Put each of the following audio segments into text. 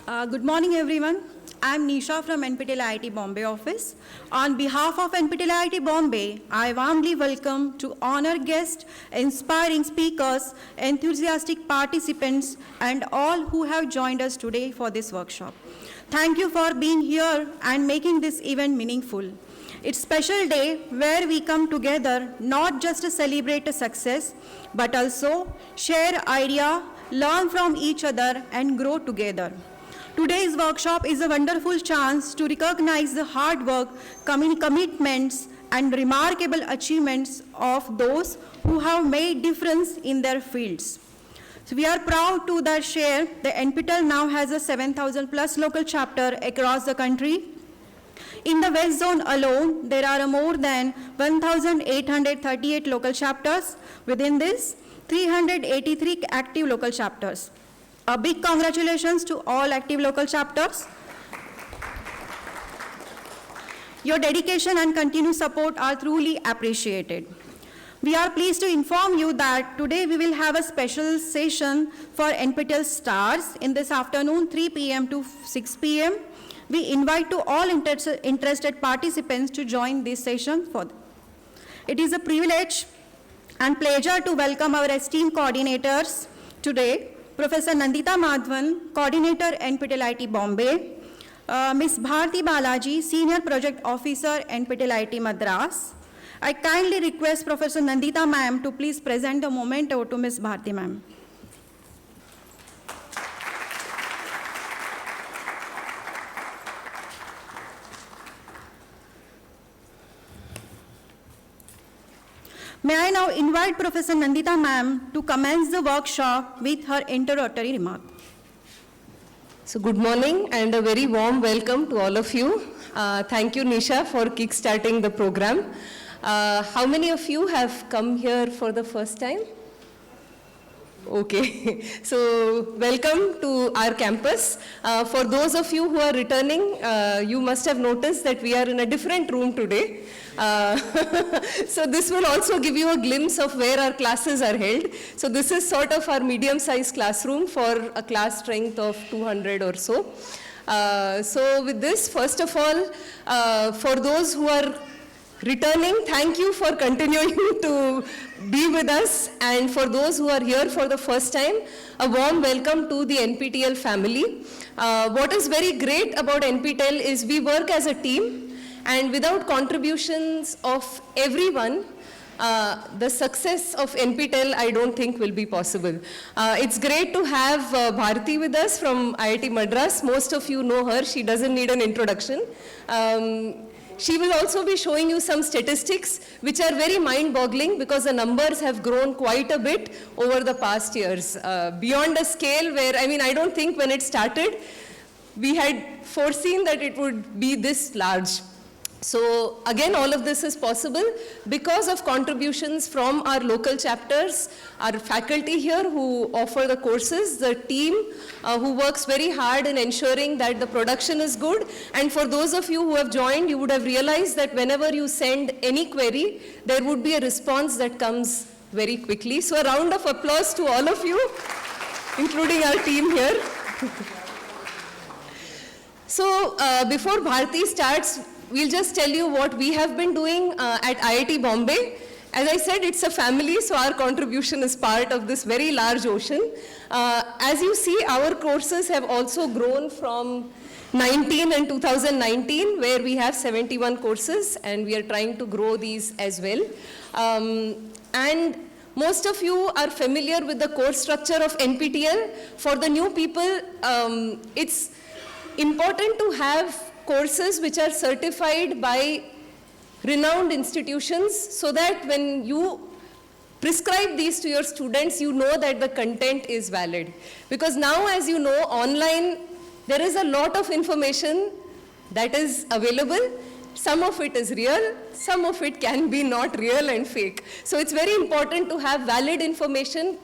Good morning, everyone. I'm Nisha from NPTEL IIT Bombay office. On behalf of NPTEL IIT Bombay, I warmly welcome to honor guests, inspiring speakers, enthusiastic participants, and all who have joined us today for this workshop. Thank you for being here and making this event meaningful. It's a special day where we come together not just to celebrate a success, but also share ideas, learn from each other, and grow together. Today's workshop is a wonderful chance to recognize the hard work, commitments, and remarkable achievements of those who have made difference in their fields. So we are proud to share the NPTEL now has a 7,000 plus local chapter across the country. In the West Zone alone, there are more than 1,838 local chapters. Within this, 383 active local chapters. A big congratulations to all active local chapters. Your dedication and continued support are truly appreciated. We are pleased to inform you that today we will have a special session for NPTEL Stars in this afternoon, 3 p.m. to 6 p.m. We invite to all interested participants to join this session. It is a privilege and pleasure to welcome our esteemed coordinators today, Professor Nandita Madhavan, Coordinator NPTEL IIT Bombay, Ms. Bharti Balaji, Senior Project Officer NPTEL IIT Madras. I kindly request Professor Nandita ma'am to please present the memento to Ms. Bharti ma'am. May I now invite Professor Nandita ma'am to commence the workshop with her introductory remark. So good morning and a very warm welcome to all of you. Thank you, Nisha, for kick-starting the program. How many of you have come here for the first time? Okay, so welcome to our campus. For those of you who are returning, you must have noticed that we are in a different room today. So this will also give you a glimpse of where our classes are held. So this is sort of our medium-sized classroom for a class strength of 200 or so. So with this, first of all, for those who are returning, thank you for continuing to be with us, and for those who are here for the first time, a warm welcome to the NPTEL family. What is very great about NPTEL is we work as a team, and without contributions of everyone, the success of NPTEL I don't think will be possible. It's great to have Bharti with us from IIT Madras. Most of you know her, she doesn't need an introduction. She will also be showing you some statistics which are very mind-boggling because the numbers have grown quite a bit over the past years. Beyond a scale where, I don't think when it started, we had foreseen that it would be this large. So again, all of this is possible because of contributions from our local chapters, our faculty here who offer the courses, the team who works very hard in ensuring that the production is good. And for those of you who have joined, you would have realized that whenever you send any query, there would be a response that comes very quickly. So a round of applause to all of you, including our team here. So before Bharti starts, we'll just tell you what we have been doing at IIT Bombay. As I said, it's a family, so our contribution is part of this very large ocean. As you see, our courses have also grown from 19 and 2019, where we have 71 courses, and we are trying to grow these as well. And most of you are familiar with the course structure of NPTEL. For the new people, it's important to have courses which are certified by renowned institutions so that when you prescribe these to your students, you know that the content is valid. Because now, as you know, online, there is a lot of information that is available. Some of it is real, some of it can be not real and fake. So it's very important to have valid information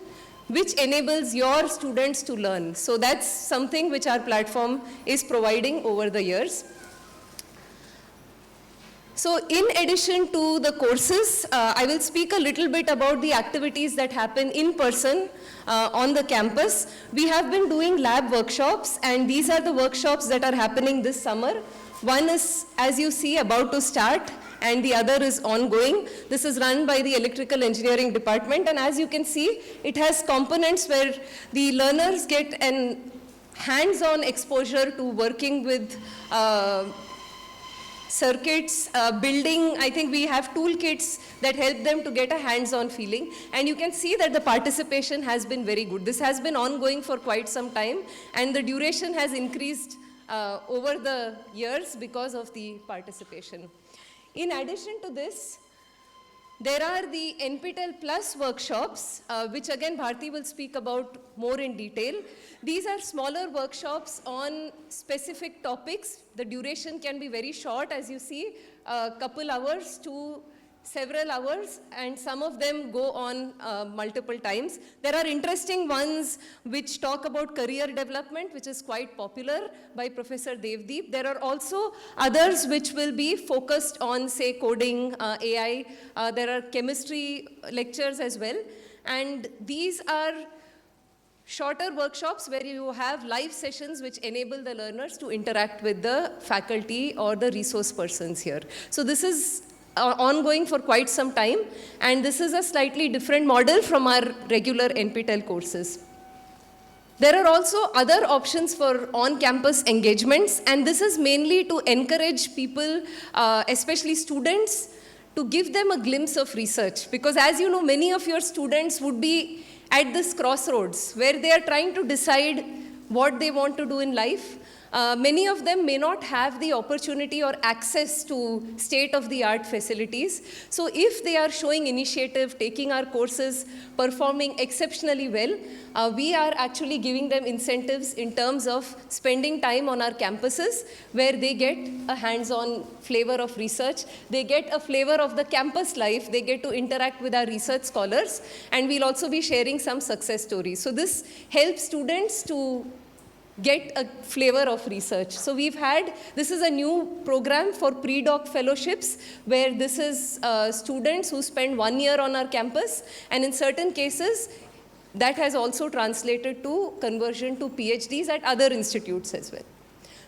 which enables your students to learn. So that's something which our platform is providing over the years. So in addition to the courses, I will speak a little bit about the activities that happen in person on the campus. We have been doing lab workshops, and these are the workshops that are happening this summer. One is, as you see, about to start, and the other is ongoing. This is run by the Electrical Engineering Department, and as you can see, it has components where the learners get an hands-on exposure to working with circuits, building. I think we have toolkits that help them to get a hands-on feeling. And you can see that the participation has been very good. This has been ongoing for quite some time, and the duration has increased over the years because of the participation. In addition to this, there are the NPTEL Plus workshops, which again Bharti will speak about more in detail. These are smaller workshops on specific topics. The duration can be very short, as you see, a couple hours to several hours, and some of them go on multiple times. There are interesting ones which talk about career development, which is quite popular, by Professor Devdeep. There are also others which will be focused on, say, coding, AI. There are chemistry lectures as well. And these are shorter workshops where you have live sessions which enable the learners to interact with the faculty or the resource persons here. So this is ongoing for quite some time, and this is a slightly different model from our regular NPTEL courses. There are also other options for on-campus engagements, and this is mainly to encourage people, especially students, to give them a glimpse of research. Because as you know, many of your students would be at this crossroads where they are trying to decide what they want to do in life. Many of them may not have the opportunity or access to state-of-the-art facilities. So if they are showing initiative, taking our courses, performing exceptionally well, we are actually giving them incentives in terms of spending time on our campuses where they get a hands-on flavor of research. They get a flavor of the campus life. They get to interact with our research scholars. And we'll also be sharing some success stories. So this helps students to get a flavor of research. So this is a new program for pre-doc fellowships, where this is students who spend 1 year on our campus, and in certain cases, that has also translated to conversion to PhDs at other institutes as well.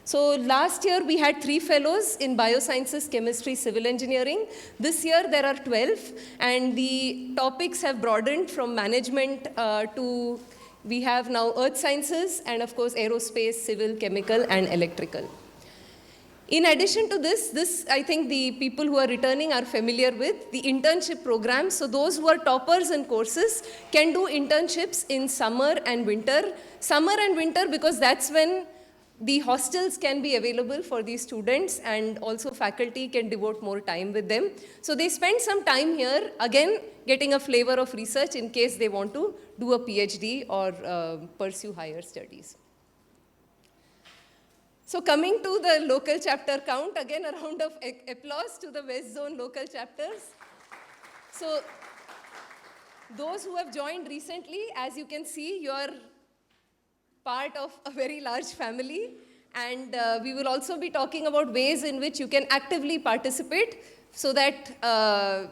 So last year we had 3 fellows in biosciences, chemistry, civil engineering. This year there are 12, and the topics have broadened from management to we have now earth sciences and, of course, aerospace, civil, chemical, and electrical. In addition to this I think the people who are returning are familiar with the internship program. So those who are toppers in courses can do internships in summer and winter. Summer and winter because that's when the hostels can be available for these students, and also faculty can devote more time with them. So they spend some time here, again, getting a flavor of research in case they want to do a PhD or pursue higher studies. So coming to the local chapter count, again a round of applause to the West Zone local chapters. So those who have joined recently, as you can see, you are part of a very large family, and we will also be talking about ways in which you can actively participate so that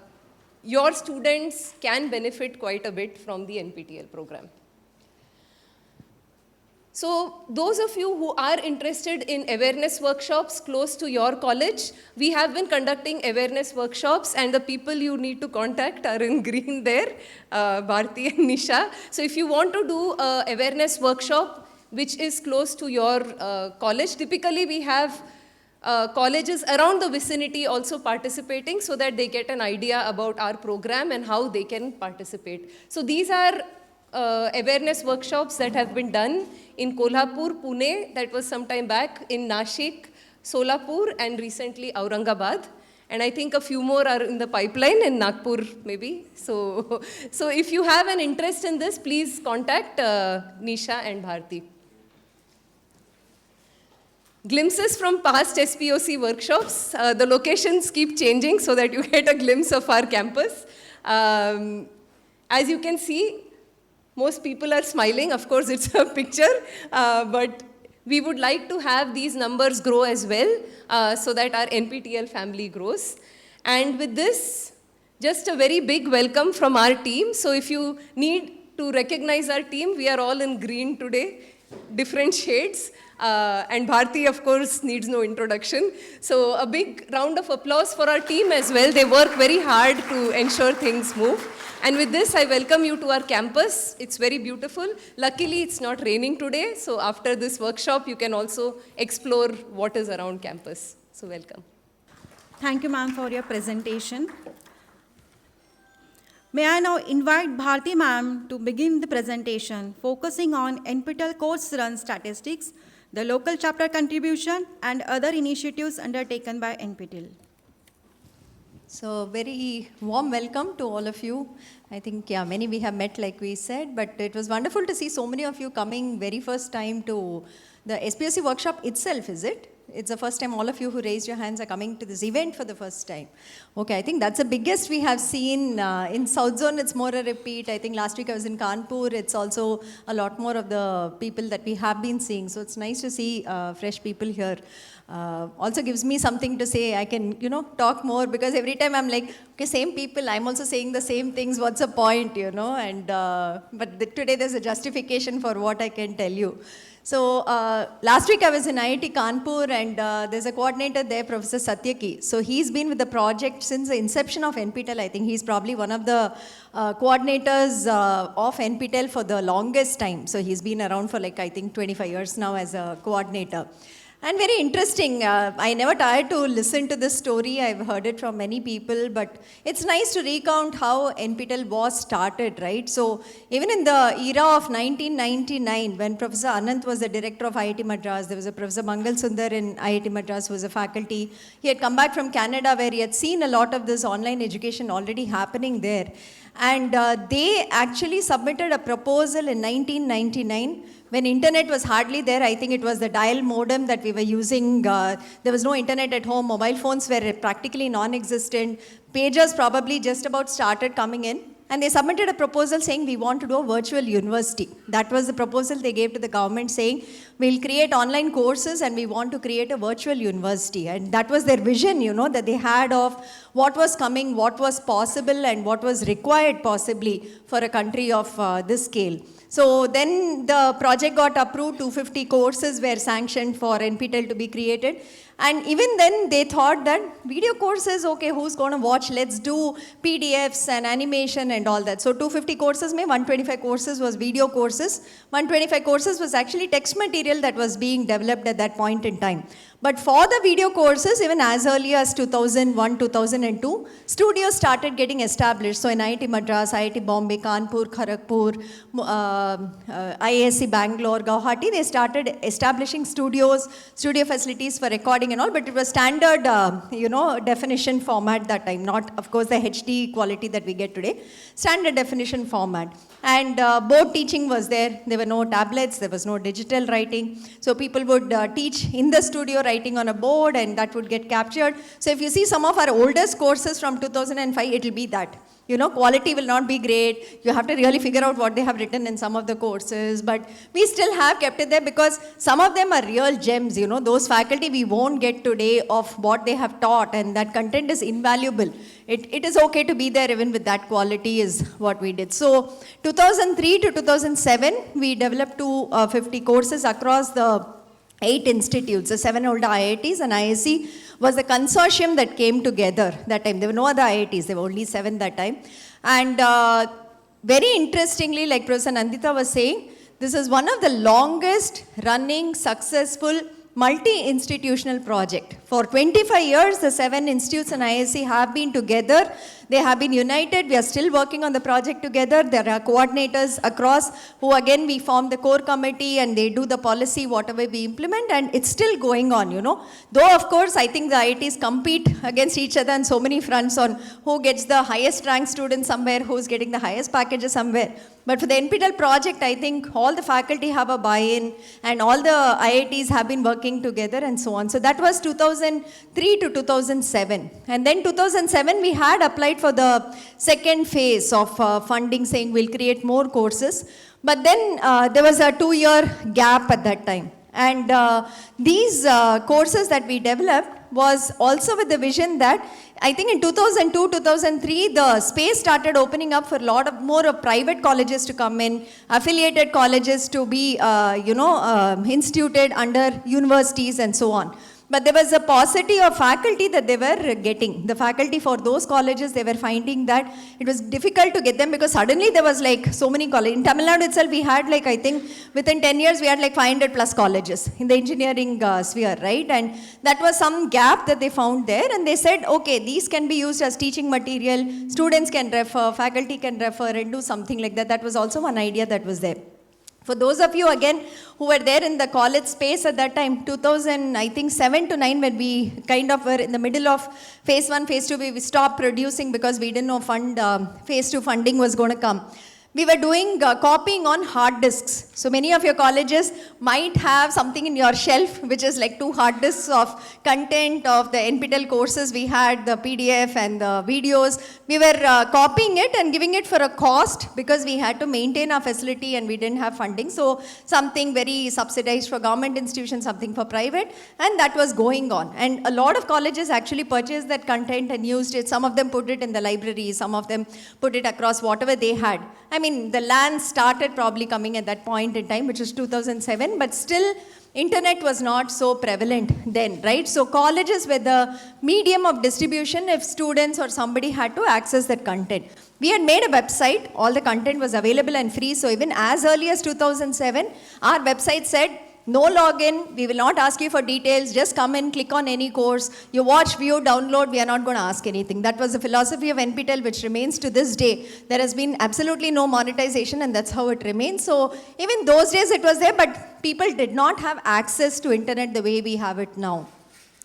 your students can benefit quite a bit from the NPTEL program. So those of you who are interested in awareness workshops close to your college, we have been conducting awareness workshops, and the people you need to contact are in green there, Bharti and Nisha. So if you want to do an awareness workshop which is close to your college, typically we have colleges around the vicinity also participating so that they get an idea about our program and how they can participate. So these are awareness workshops that have been done in Kolhapur, Pune, that was some time back, in Nashik, Solapur, and recently Aurangabad. And I think a few more are in the pipeline in Nagpur, maybe. So if you have an interest in this, please contact Nisha and Bharti. Glimpses from past SPOC workshops. The locations keep changing so that you get a glimpse of our campus. As you can see, most people are smiling. Of course, it's a picture, but We would like to have these numbers grow as well so that our NPTEL family grows. And with this, just a very big welcome from our team. So if you need to recognize our team, we are all in green today, different shades. And Bharti, of course, needs no introduction. So a big round of applause for our team as well. They work very hard to ensure things move. And with this, I welcome you to our campus. It's very beautiful. Luckily, it's not raining today. So after this workshop, you can also explore what is around campus. So welcome. Thank you, ma'am, for your presentation. May I now invite Bharti ma'am to begin the presentation, focusing on NPTEL course run statistics, the local chapter contribution, and other initiatives undertaken by NPTEL. So very warm welcome to all of you. I think, yeah, many we have met like we said, but it was wonderful to see so many of you coming very first time to the SPSC workshop itself, is it? It's the first time all of you who raised your hands are coming to this event for the first time. Okay, I think that's the biggest we have seen. In South Zone, it's more a repeat. I think last week I was in Kanpur. It's also a lot more of the people that we have been seeing. So it's nice to see fresh people here. Also gives me something to say. I can, talk more because every time I'm like, okay, same people, I'm also saying the same things. What's the point, And but today there's a justification for what I can tell you. So last week I was in IIT Kanpur and there's a coordinator there, Professor Satyaki. So he's been with the project since the inception of NPTEL. I think he's probably one of the coordinators of NPTEL for the longest time. So he's been around for I think 25 years now as a coordinator. And very interesting, I never tired to listen to this story. I've heard it from many people, but it's nice to recount how NPTEL was started, right? So even in the era of 1999, when Professor Anant was the director of IIT Madras, there was a Professor Mangal Sundar in IIT Madras who was a faculty. He had come back from Canada where he had seen a lot of this online education already happening there. And they actually submitted a proposal in 1999 when internet was hardly there. I think it was the dial modem that we were using. There was no internet at home. Mobile phones were practically non-existent. Pagers probably just about started coming in. And they submitted a proposal saying, we want to do a virtual university. That was the proposal they gave to the government saying, we'll create online courses and we want to create a virtual university. And that was their vision, that they had of what was coming, what was possible, and what was required possibly for a country of this scale. So then the project got approved, 250 courses were sanctioned for NPTEL to be created. And even then they thought that video courses, okay, who's going to watch? Let's do PDFs and animation and all that. So 250 courses, 125 courses was video courses. 125 courses was actually text material that was being developed at that point in time. But for the video courses, even as early as 2001, 2002, studios started getting established. So in IIT Madras, IIT Bombay, Kanpur, Kharagpur, IISc Bangalore, Guwahati, they started establishing studio facilities for recording and all, but it was standard, definition format that time, not, of course, the HD quality that we get today, standard definition format. And board teaching was there. There were no tablets, there was no digital writing. So people would teach in the studio writing on a board and that would get captured. So if you see some of our oldest courses from 2005, it will be that. Quality will not be great. You have to really figure out what they have written in some of the courses. But we still have kept it there because some of them are real gems. Those faculty we won't get today of what they have taught, and that content is invaluable. It is okay to be there even with that quality is what we did. So 2003 to 2007, we developed 250 courses across the 8 institutes, the 7 older IITs, and IISc was the consortium that came together that time. There were no other IITs, there were only 7 that time. And very interestingly, like Professor Nandita was saying, this is one of the longest running successful multi-institutional project. For 25 years, the 7 institutes and IISc have been together. They have been united. We are still working on the project together. There are coordinators across who, again, we form the core committee and they do the policy, whatever we implement, and it's still going on, Though, of course, I think the IITs compete against each other on so many fronts on who gets the highest ranked student somewhere, who's getting the highest packages somewhere. But for the NPTEL project, I think all the faculty have a buy-in and all the IITs have been working together and so on. So that was 2003 to 2007. And then 2007, we had applied for the second phase of funding, saying we'll create more courses. But then there was a 2-year gap at that time. And these courses that we developed was also with the vision that I think in 2002, 2003, the space started opening up for a lot of more of private colleges to come in, affiliated colleges to be, instituted under universities and so on. But there was a paucity of faculty that they were getting. The faculty for those colleges, they were finding that it was difficult to get them because suddenly there was like so many colleges. In Tamil Nadu itself, we had like, I think within 10 years, we had like 500 plus colleges in the engineering sphere, right? And that was some gap that they found there. And they said, okay, these can be used as teaching material. Students can refer, faculty can refer and do something like that. That was also one idea that was there. For those of you, again, who were there in the college space at that time, 2007 to 9, when we kind of were in the middle of phase 1, phase 2, we stopped producing because we didn't know phase 2 funding was going to come. We were doing copying on hard disks. So many of your colleges might have something in your shelf, which is like 2 hard disks of content of the NPTEL courses. We had the PDF and the videos. We were copying it and giving it for a cost because we had to maintain our facility and we didn't have funding. So something very subsidized for government institutions, something for private, and that was going on. And a lot of colleges actually purchased that content and used it. Some of them put it in the library, some of them put it across whatever they had. I mean, the LAN started probably coming at that point in time, which is 2007, but still internet was not so prevalent then, right? So colleges were the medium of distribution if students or somebody had to access that content. We had made a website, all the content was available and free, so even as early as 2007, our website said, no login, we will not ask you for details, just come in, click on any course, you watch, view, download, we are not going to ask anything. That was the philosophy of NPTEL, which remains to this day. There has been absolutely no monetization and that's how it remains. So even those days it was there, but people did not have access to internet the way we have it now.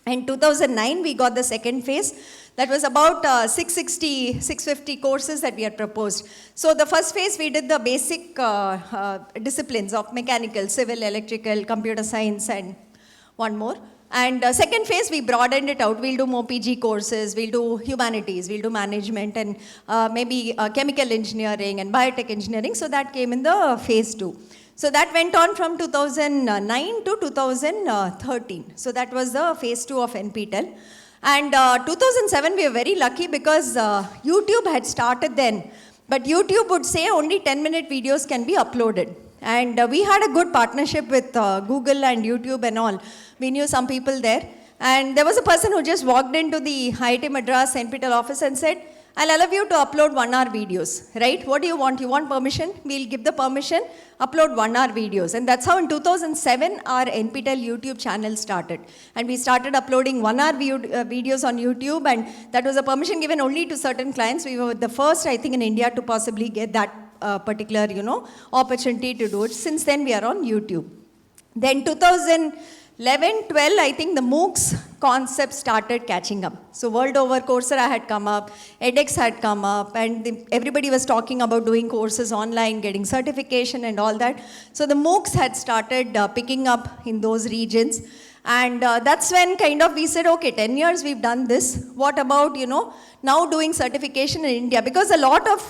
In 2009, we got the second phase. That was about 650 courses that we had proposed. So the first phase, we did the basic disciplines of mechanical, civil, electrical, computer science, and one more. And second phase, we broadened it out. We'll do more PG courses, we'll do humanities, we'll do management, and maybe chemical engineering and biotech engineering. So that came in the phase 2. So that went on from 2009 to 2013. So that was the phase 2 of NPTEL. And 2007, we were very lucky because YouTube had started then. But YouTube would say only 10-minute videos can be uploaded. And we had a good partnership with Google and YouTube and all. We knew some people there. And there was a person who just walked into the IIT Madras NPTEL office and said, I'll allow you to upload 1-hour videos, right? What do you want? You want permission? We'll give the permission, upload 1-hour videos. And that's how in 2007, our NPTEL YouTube channel started. And we started uploading 1-hour videos on YouTube, and that was a permission given only to certain clients. We were the first, I think, in India to possibly get that particular, opportunity to do it. Since then, we are on YouTube. Then 2011, 12, I think the MOOCs concept started catching up. So world over, Coursera had come up, edX had come up, and everybody was talking about doing courses online, getting certification and all that. So the MOOCs had started picking up in those regions. And that's when kind of we said, okay, 10 years we've done this. What about, now doing certification in India? Because a lot of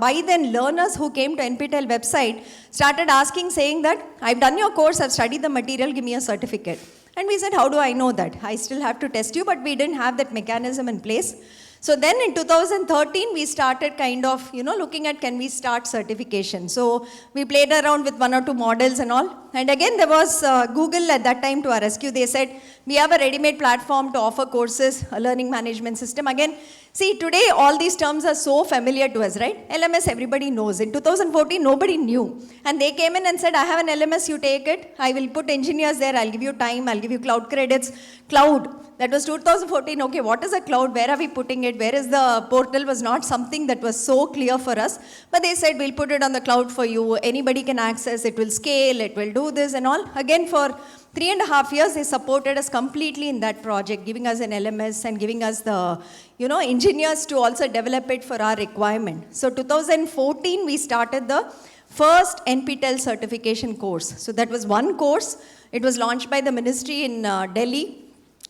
by then learners who came to NPTEL website started asking, saying that, I've done your course, I've studied the material, give me a certificate. And we said, how do I know that? I still have to test you, but we didn't have that mechanism in place. So then in 2013, we started kind of, looking at can we start certification. So we played around with 1 or 2 models and all. And again, there was Google at that time to our rescue. They said, we have a ready-made platform to offer courses, a learning management system. Again, see, today all these terms are so familiar to us, right? LMS, everybody knows. In 2014, nobody knew. And they came in and said, I have an LMS, you take it. I will put engineers there. I'll give you time. I'll give you cloud credits. Cloud. That was 2014. Okay, what is a cloud? Where are we putting it? Where is the portal? Was not something that was so clear for us. But they said, we'll put it on the cloud for you. Anybody can access. It will scale. It will do this and all. Again, for 3.5 years, they supported us completely in that project, giving us an LMS and giving us the, engineers to also develop it for our requirement. So 2014, we started the first NPTEL certification course. So that was one course. It was launched by the ministry in Delhi.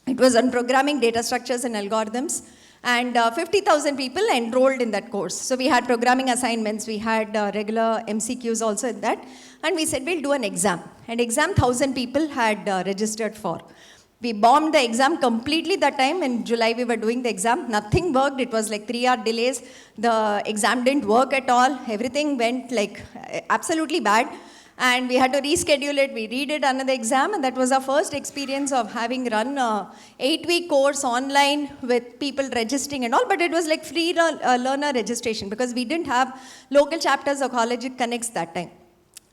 It was on programming, data structures and algorithms. and 50,000 people enrolled in that course. So we had programming assignments, we had regular MCQs also in that, and we said we'll do an exam. And exam 1,000 people had registered for. We bombed the exam completely that time. In July, we were doing the exam. Nothing worked. It was like 3-hour delays. The exam didn't work at all. Everything went like absolutely bad. And we had to reschedule it. We redid another exam. And that was our first experience of having run a 8-week course online with people registering and all. But it was like free learner registration because we didn't have local chapters or college connects that time.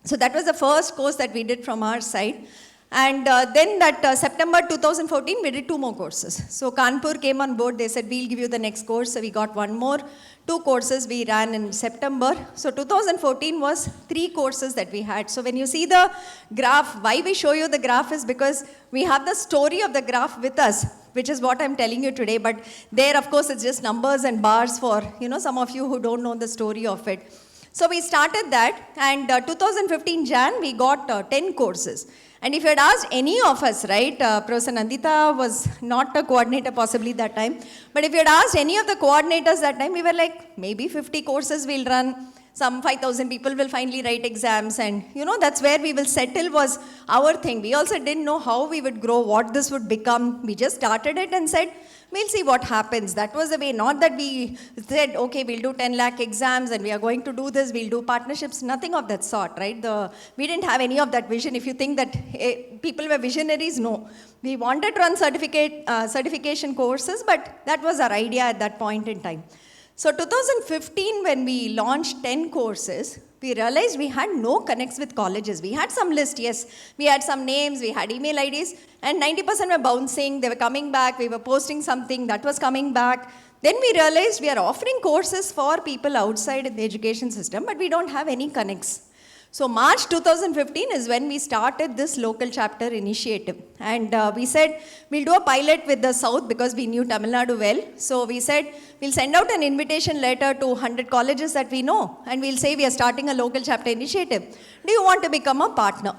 So that was the first course that we did from our side. And then that September 2014, we did 2 more courses. So Kanpur came on board. They said, we'll give you the next course. So we got 1 more. 2 courses we ran in September. So 2014 was 3 courses that we had. So when you see the graph, why we show you the graph is because we have the story of the graph with us, which is what I'm telling you today. But there, of course, it's just numbers and bars for, some of you who don't know the story of it. So we started that, and 2015 Jan, we got 10 courses. And if you had asked any of us, right, Professor Nandita was not a coordinator possibly that time, but if you had asked any of the coordinators that time, we were like, maybe 50 courses we'll run, some 5,000 people will finally write exams, and that's where we will settle was our thing. We also didn't know how we would grow, what this would become. We just started it and said, we'll see what happens. That was the way. Not that we said, okay, we'll do 10 lakh exams and we are going to do this, we'll do partnerships. Nothing of that sort, right? We didn't have any of that vision. If you think that people were visionaries, no. We wanted to run certification courses, but that was our idea at that point in time. So 2015, when we launched 10 courses, we realized we had no connects with colleges. We had some list, yes. We had some names, we had email IDs, and 90% were bouncing. They were coming back. We were posting something that was coming back. Then we realized we are offering courses for people outside in the education system, but we don't have any connects. So March 2015 is when we started this local chapter initiative. And we said, we'll do a pilot with the South because we knew Tamil Nadu well. So we said, we'll send out an invitation letter to 100 colleges that we know. And we'll say, we are starting a local chapter initiative. Do you want to become a partner?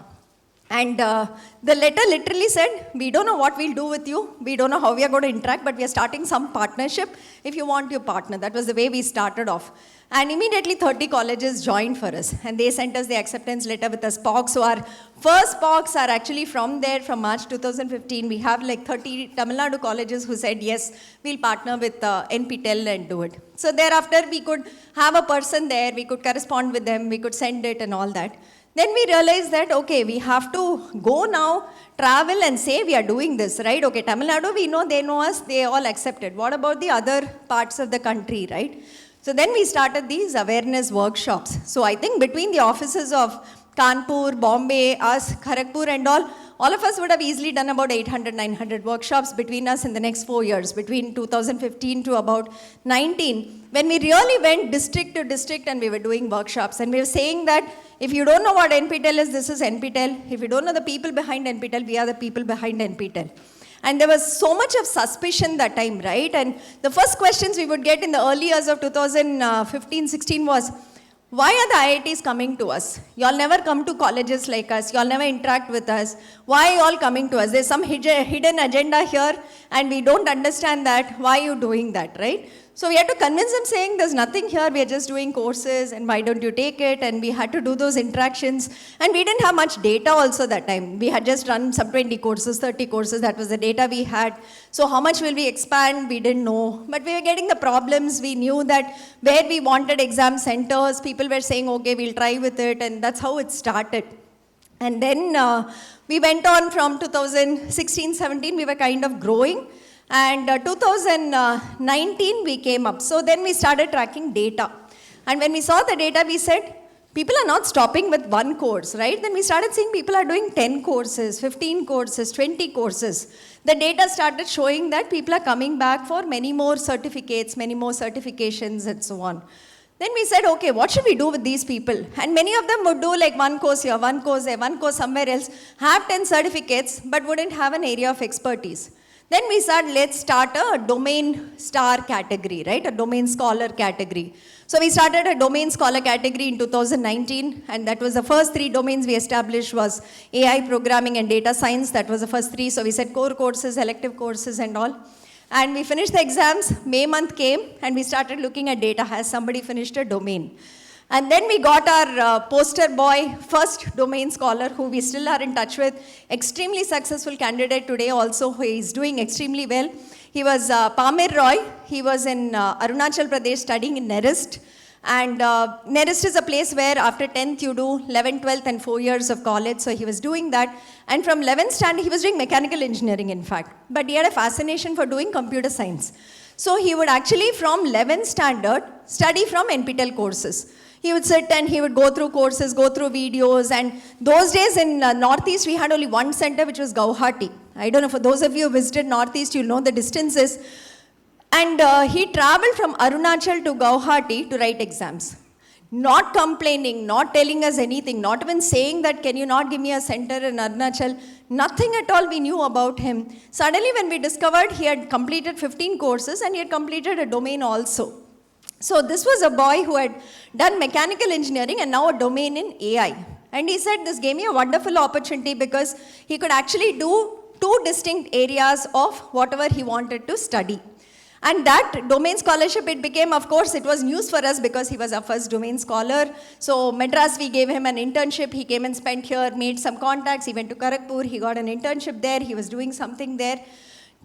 And the letter literally said, we don't know what we'll do with you. We don't know how we are going to interact, but we are starting some partnership. If you want your partner, that was the way we started off. And immediately 30 colleges joined for us. And they sent us the acceptance letter with a SPOC. So our first SPOCs are actually from there, from March 2015. We have like 30 Tamil Nadu colleges who said, yes, we'll partner with NPTEL and do it. So thereafter, we could have a person there. We could correspond with them. We could send it and all that. Then we realized that, okay, we have to go now, travel and say we are doing this, right? Okay, Tamil Nadu, we know, they know us, they all accepted. What about the other parts of the country, right? So then we started these awareness workshops. So I think between the offices of Kanpur, Bombay, us, Kharagpur and all of us would have easily done about 800, 900 workshops between us in the next 4 years, between 2015 to about 19, when we really went district to district and we were doing workshops. And we were saying that if you don't know what NPTEL is, this is NPTEL. If you don't know the people behind NPTEL, we are the people behind NPTEL. And there was so much of suspicion that time, right? And the first questions we would get in the early years of 2015-16 was, why are the IITs coming to us? You all never come to colleges like us. You all never interact with us. Why are you all coming to us? There's some hidden agenda here and we don't understand that. Why are you doing that, right? So we had to convince them saying there's nothing here, we are just doing courses and why don't you take it? And we had to do those interactions. And we didn't have much data also that time. We had just run some 20 courses, 30 courses, that was the data we had. So how much will we expand? We didn't know. But we were getting the problems. We knew that where we wanted exam centers, people were saying, okay, we'll try with it. And that's how it started. And then we went on from 2016-17, we were kind of growing. And 2019, we came up. So then we started tracking data. And when we saw the data, we said, people are not stopping with one course, right? Then we started seeing people are doing 10 courses, 15 courses, 20 courses. The data started showing that people are coming back for many more certificates, many more certifications, and so on. Then we said, okay, what should we do with these people? And many of them would do like one course here, one course there, one course somewhere else, have 10 certificates, but wouldn't have an area of expertise. Then we said, let's start a domain star category, right? A domain scholar category. So we started a domain scholar category in 2019, and that was the first 3 domains we established was AI, programming, and data science. That was the first 3. So we said core courses, elective courses, and all. And we finished the exams, May month came, and we started looking at data. Has somebody finished a domain? And then we got our poster boy, first domain scholar, who we still are in touch with, extremely successful candidate today also, who is doing extremely well. He was Pamir Roy. He was in Arunachal Pradesh studying in Nerist. And Nerist is a place where after 10th you do 11th, 12th and 4 years of college. So he was doing that. And from 11th standard, he was doing mechanical engineering in fact. But he had a fascination for doing computer science. So he would actually from 11th standard study from NPTEL courses. He would sit and he would go through courses, go through videos. And those days in Northeast, we had only one center, which was Guwahati. I don't know, for those of you who visited Northeast, you'll know the distances. And he traveled from Arunachal to Guwahati to write exams. Not complaining, not telling us anything, not even saying that, can you not give me a center in Arunachal? Nothing at all we knew about him. Suddenly when we discovered he had completed 15 courses and he had completed a domain also. So this was a boy who had done mechanical engineering and now a domain in AI. And he said this gave me a wonderful opportunity because he could actually do 2 distinct areas of whatever he wanted to study. And that domain scholarship, it became, of course, it was news for us because he was our first domain scholar. So Madras, we gave him an internship. He came and spent here, made some contacts. He went to Kharagpur. He got an internship there. He was doing something there.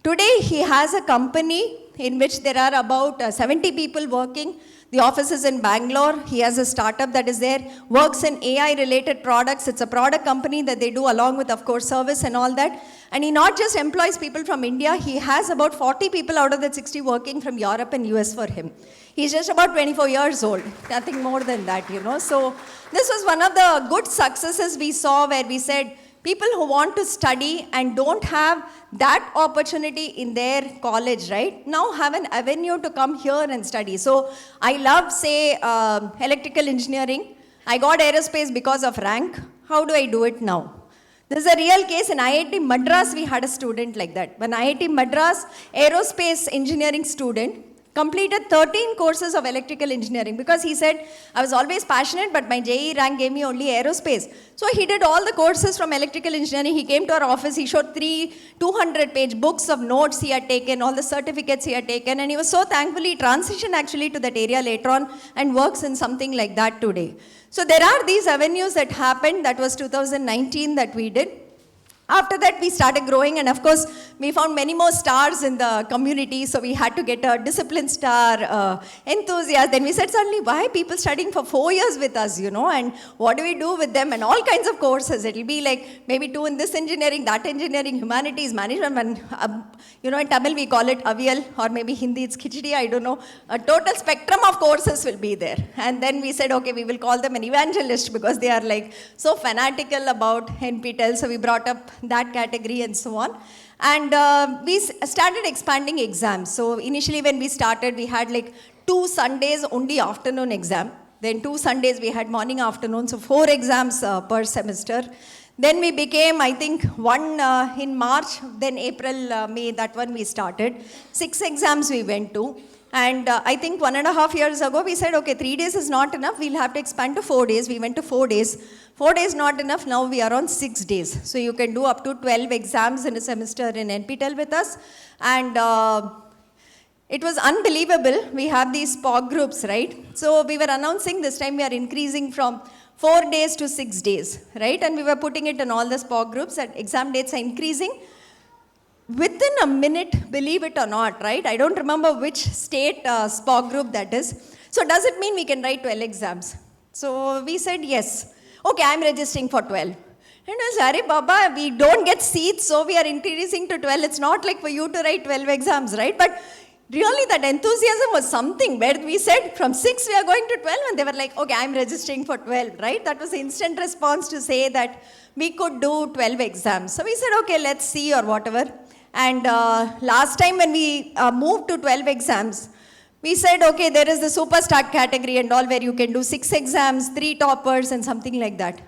Today, he has a company in which there are about 70 people working. The office is in Bangalore. He has a startup that is there, works in AI-related products. It's a product company that they do along with, of course, service and all that. And he not just employs people from India, he has about 40 people out of that 60 working from Europe and US for him. He's just about 24 years old, nothing more than that, you know. So this was one of the good successes we saw where we said, people who want to study and don't have that opportunity in their college, right, now have an avenue to come here and study. So I love, say, electrical engineering. I got aerospace because of rank. How do I do it now? This is a real case. In IIT Madras, we had a student like that. When IIT Madras, aerospace engineering student, completed 13 courses of electrical engineering because he said, I was always passionate, but my JEE rank gave me only aerospace. So he did all the courses from electrical engineering. He came to our office. He showed 200-page books of notes he had taken, all the certificates he had taken. And he was so thankful he transitioned actually to that area later on and works in something like that today. So there are these avenues that happened. That was 2019 that we did. After that, we started growing, and of course, we found many more stars in the community, so we had to get a discipline star enthusiast. Then we said, suddenly, why are people studying for 4 years with us, you know, and what do we do with them, and all kinds of courses. It'll be like maybe 2 in this engineering, that engineering, humanities, management, and, you know, in Tamil we call it Aviyal, or maybe Hindi it's Khichdi, I don't know. A total spectrum of courses will be there. And then we said, okay, we will call them an evangelist because they are like so fanatical about NPTEL, so we brought up that category and so on. And we started expanding exams. So initially when we started, we had like 2 Sundays only afternoon exam. Then 2 Sundays we had morning, afternoon, so 4 exams per semester. Then we became, I think, 1 in March, then April, May, that one we started. 6 exams we went to. And I think 1.5 years ago, we said, okay, 3 days is not enough. We'll have to expand to 4 days. We went to 4 days. 4 days not enough. Now we are on 6 days. So you can do up to 12 exams in a semester in NPTEL with us. And it was unbelievable. We have these POG groups, right? So we were announcing this time we are increasing from 4 days to 6 days, right? And we were putting it in all the POG groups that exam dates are increasing. Within a minute, believe it or not, right? I don't remember which state SPOG group that is. So does it mean we can write 12 exams? So we said yes. Okay, I'm registering for 12. And I said, Arey Baba, we don't get seats, so we are increasing to 12. It's not like for you to write 12 exams, right? But really that enthusiasm was something where we said from 6 we are going to 12 and they were like, okay, I'm registering for 12, right? That was the instant response to say that we could do 12 exams. So we said, okay, let's see or whatever. And last time when we moved to 12 exams, we said, okay, there is the superstar category and all where you can do 6 exams, 3 toppers and something like that.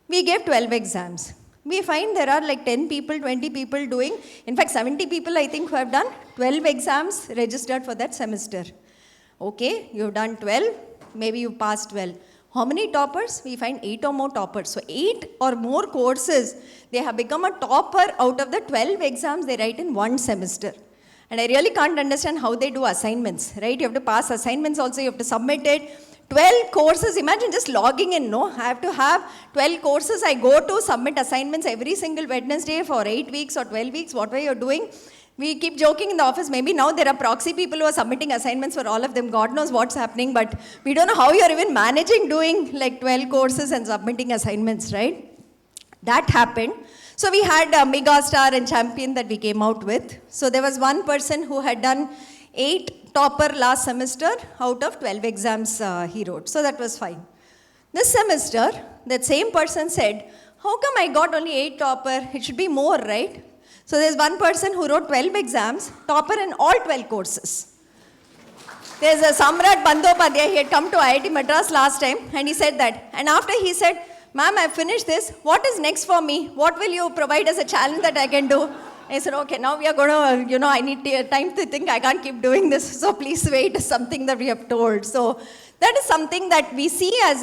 We gave 12 exams. We find there are like 10 people, 20 people doing, in fact 70 people I think who have done 12 exams registered for that semester. Okay, you've done 12, maybe you passed 12. How many toppers? We find 8 or more toppers. So 8 or more courses, they have become a topper out of the 12 exams they write in one semester. And I really can't understand how they do assignments, right? You have to pass assignments also, you have to submit it. 12 courses, imagine just logging in, no? I have to have 12 courses. I go to submit assignments every single Wednesday for 8 weeks or 12 weeks, whatever you're doing. We keep joking in the office, maybe now there are proxy people who are submitting assignments for all of them. God knows what's happening, but we don't know how you're even managing doing like 12 courses and submitting assignments, right? That happened. So we had a Mega Star and Champion that we came out with. So there was one person who had done 8 topper last semester out of 12 exams he wrote. So that was fine. This semester, that same person said, how come I got only 8 topper? It should be more, right? So there's one person who wrote 12 exams, topper in all 12 courses. There's a Samrat Bandyopadhyay, he had come to IIT Madras last time and he said that. And after he said, ma'am, I've finished this, what is next for me? What will you provide as a challenge that I can do? I said, okay, now we are going to, I need time to think, I can't keep doing this, so please wait, is something that we have told. So that is something that we see as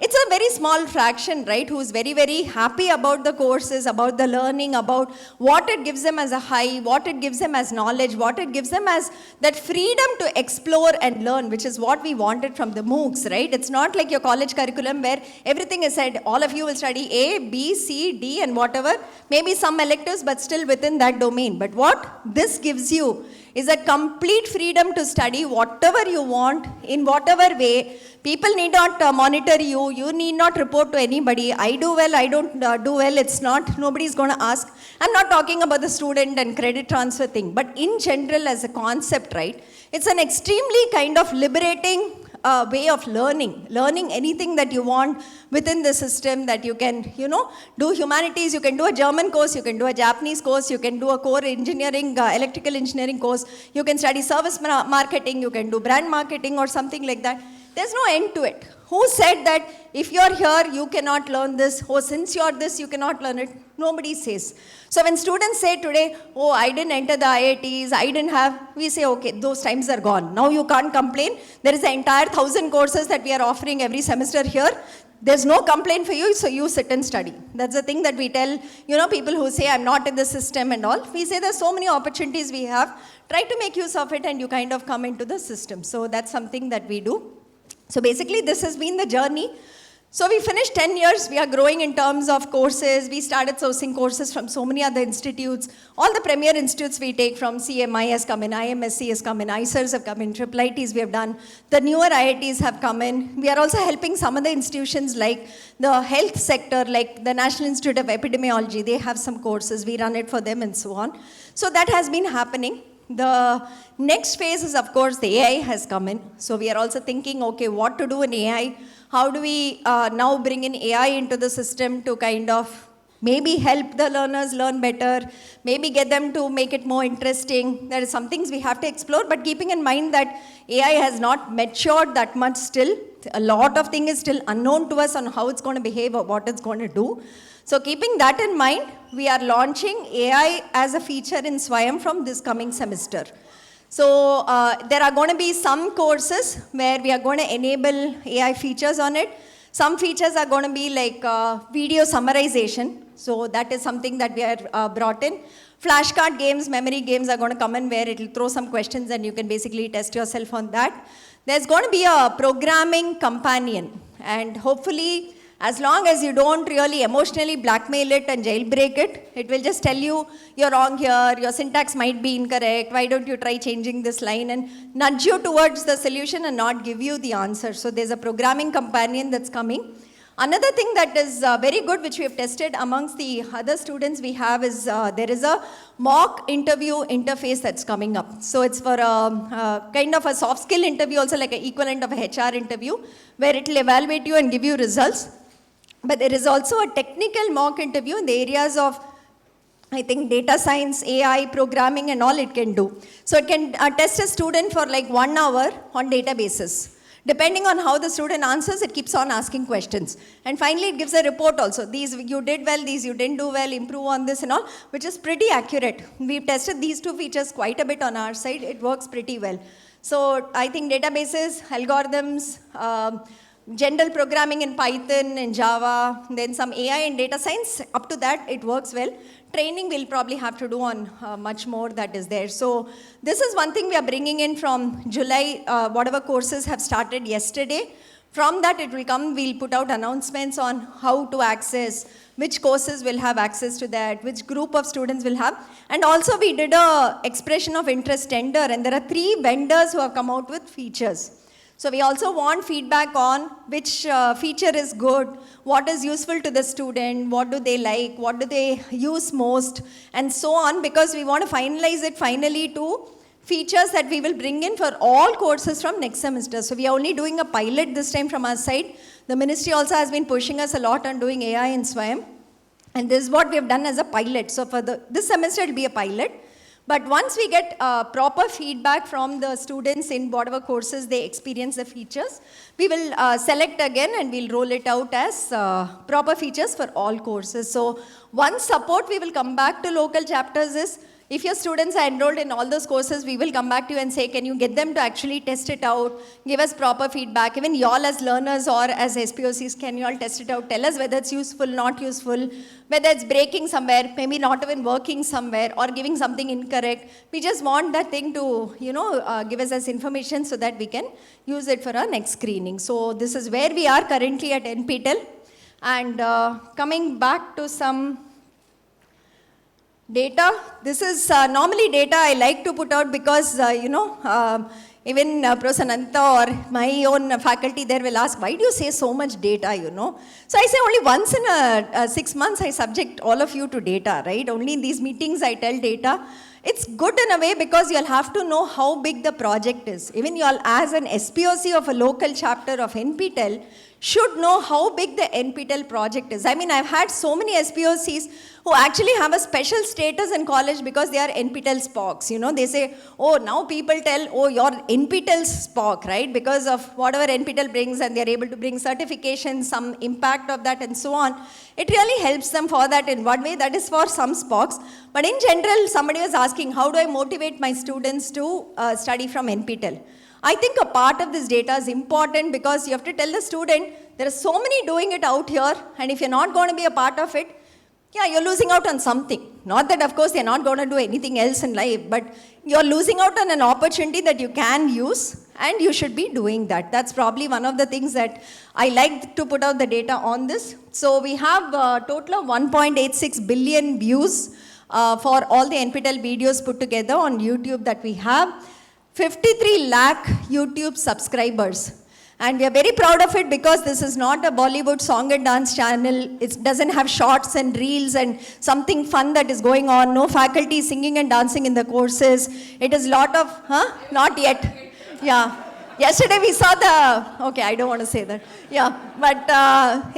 it's a very small fraction, right, who's very, very happy about the courses, about the learning, about what it gives them as a high, what it gives them as knowledge, what it gives them as that freedom to explore and learn, which is what we wanted from the MOOCs, right? It's not like your college curriculum where everything is said, all of you will study A, B, C, D and whatever, maybe some electives, but still within that domain. But what this gives you is a complete freedom to study whatever you want, in whatever way. People need not monitor you. You need not report to anybody. I do well, I don't do well. It's not, nobody's going to ask. I'm not talking about the student and credit transfer thing, but in general as a concept, right? It's an extremely kind of liberating way of learning anything that you want within the system, that you can, do humanities, you can do a German course, you can do a Japanese course, you can do a core engineering, electrical engineering course, you can study service marketing, you can do brand marketing or something like that. There's no end to it. Who said that if you're here, you cannot learn this, or since you're this, you cannot learn it? Nobody says. So when students say today, oh, I didn't enter the IITs, I didn't have, we say, okay, those times are gone. Now you can't complain. There is an entire 1,000 courses that we are offering every semester here. There's no complaint for you, so you sit and study. That's the thing that we tell, people who say, I'm not in the system and all. We say there's so many opportunities we have. Try to make use of it and you kind of come into the system. So that's something that we do. So basically, this has been the journey. So we finished 10 years. We are growing in terms of courses. We started sourcing courses from so many other institutes. All the premier institutes we take from CMI has come in, IMSC has come in, ICERs have come in, IIITs we have done. The newer IITs have come in. We are also helping some other institutions like the health sector, like the National Institute of Epidemiology. They have some courses. We run it for them and so on. So that has been happening. The next phase is, of course, the AI has come in. So we are also thinking, okay, what to do in AI? How do we now bring in AI into the system to kind of maybe help the learners learn better, maybe get them to make it more interesting? There are some things we have to explore, but keeping in mind that AI has not matured that much still. A lot of things is still unknown to us on how it's going to behave or what it's going to do. So keeping that in mind, we are launching AI as a feature in Swayam from this coming semester. So there are going to be some courses where we are going to enable AI features on it. Some features are going to be like video summarization. So that is something that we are brought in. Flashcard games, memory games are going to come in where it will throw some questions and you can basically test yourself on that. There's going to be a programming companion, and hopefully as long as you don't really emotionally blackmail it and jailbreak it, it will just tell you, you're wrong here, your syntax might be incorrect, why don't you try changing this line, and nudge you towards the solution and not give you the answer. So there's a programming companion that's coming. Another thing that is very good, which we have tested amongst the other students we have, is there is a mock interview interface that's coming up. So it's for a kind of a soft skill interview, also like an equivalent of a HR interview, where it will evaluate you and give you results. But there is also a technical mock interview in the areas of, I think, data science, AI, programming and all it can do. So it can test a student for like 1 hour on databases. Depending on how the student answers, it keeps on asking questions. And finally, it gives a report also. These you did well, these you didn't do well, improve on this and all, which is pretty accurate. We've tested these 2 features quite a bit on our side. It works pretty well. So I think databases, algorithms, general programming in Python and Java, then some AI and data science. Up to that, it works well. Training we'll probably have to do on much more that is there. So this is one thing we are bringing in from July, whatever courses have started yesterday. From that it will come, we'll put out announcements on how to access, which courses will have access to that, which group of students will have. And also we did a expression of interest tender, and there are 3 vendors who have come out with features. So we also want feedback on which feature is good, what is useful to the student, what do they like, what do they use most, and so on, because we want to finalize it finally to features that we will bring in for all courses from next semester. So we are only doing a pilot this time from our side. The ministry also has been pushing us a lot on doing AI in SWAYAM. And this is what we have done as a pilot. So for this semester it will be a pilot. But once we get proper feedback from the students in whatever courses they experience the features, we will select again and we'll roll it out as proper features for all courses. So one support we will come back to local chapters is, if your students are enrolled in all those courses, we will come back to you and say, can you get them to actually test it out, give us proper feedback. Even y'all as learners or as SPOCs, can you all test it out, tell us whether it's useful, not useful, whether it's breaking somewhere, maybe not even working somewhere, or giving something incorrect. We just want that thing to, give us as information so that we can use it for our next screening. So this is where we are currently at NPTEL. And coming back to some data. This is normally data I like to put out because, even Prasananta or my own faculty there will ask, why do you say so much data, So I say only once in 6 months I subject all of you to data, right? Only in these meetings I tell data. It's good in a way because you'll have to know how big the project is. Even you'll, as an SPOC of a local chapter of NPTEL, should know how big the NPTEL project is. I mean, I've had so many SPOCs who actually have a special status in college because they are NPTEL SPOCs. They say, oh, now people tell, oh, you're NPTEL SPOC, right? Because of whatever NPTEL brings, and they're able to bring certifications, some impact of that and so on. It really helps them for that in one way. That is for some SPOCs. But in general, somebody was asking, how do I motivate my students to study from NPTEL? I think a part of this data is important because you have to tell the student, there are so many doing it out here, and if you're not going to be a part of it, yeah, you're losing out on something. Not that, of course, they're not going to do anything else in life, but you're losing out on an opportunity that you can use, and you should be doing that. That's probably one of the things that I like to put out the data on this. So we have a total of 1.86 billion views for all the NPTEL videos put together on YouTube that we have. 53 lakh YouTube subscribers. And we are very proud of it because this is not a Bollywood song and dance channel. It doesn't have shorts and reels and something fun that is going on. No faculty singing and dancing in the courses. It is lot of, Not yet. Yeah. Yesterday we saw okay, I don't want to say that. Yeah, but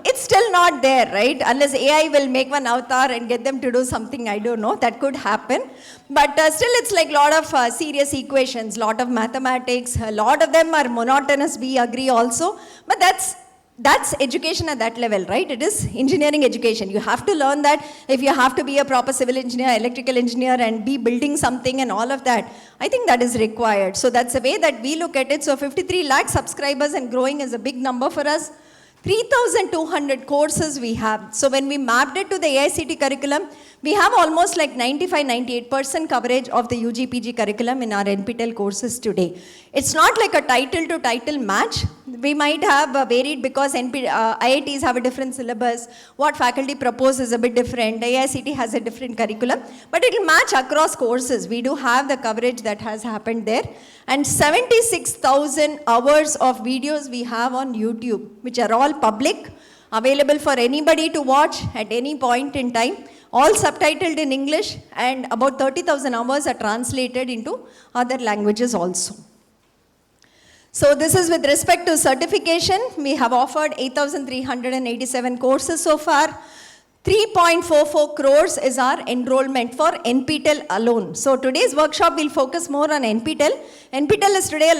it's still not there, right? Unless AI will make one avatar and get them to do something, I don't know, that could happen. But still it's like a lot of serious equations, lot of mathematics, a lot of them are monotonous, we agree also. But that's education at that level, right? It is engineering education. You have to learn that if you have to be a proper civil engineer, electrical engineer, and be building something and all of that. I think that is required. So that's the way that we look at it. So 53 lakh subscribers and growing is a big number for us. 3,200 courses we have. So when we mapped it to the AICT curriculum, we have almost like 95-98% coverage of the UG/PG curriculum in our NPTEL courses today. It's not like a title to title match. We might have varied because IITs have a different syllabus. What faculty propose is a bit different. AICT has a different curriculum, but it will match across courses. We do have the coverage that has happened there. And 76,000 hours of videos we have on YouTube, which are all public, available for anybody to watch at any point in time, all subtitled in English, and about 30,000 hours are translated into other languages also. So this is with respect to certification. We have offered 8,387 courses so far. 3.44 crores is our enrollment for NPTEL alone. So today's workshop will focus more on NPTEL. NPTEL is today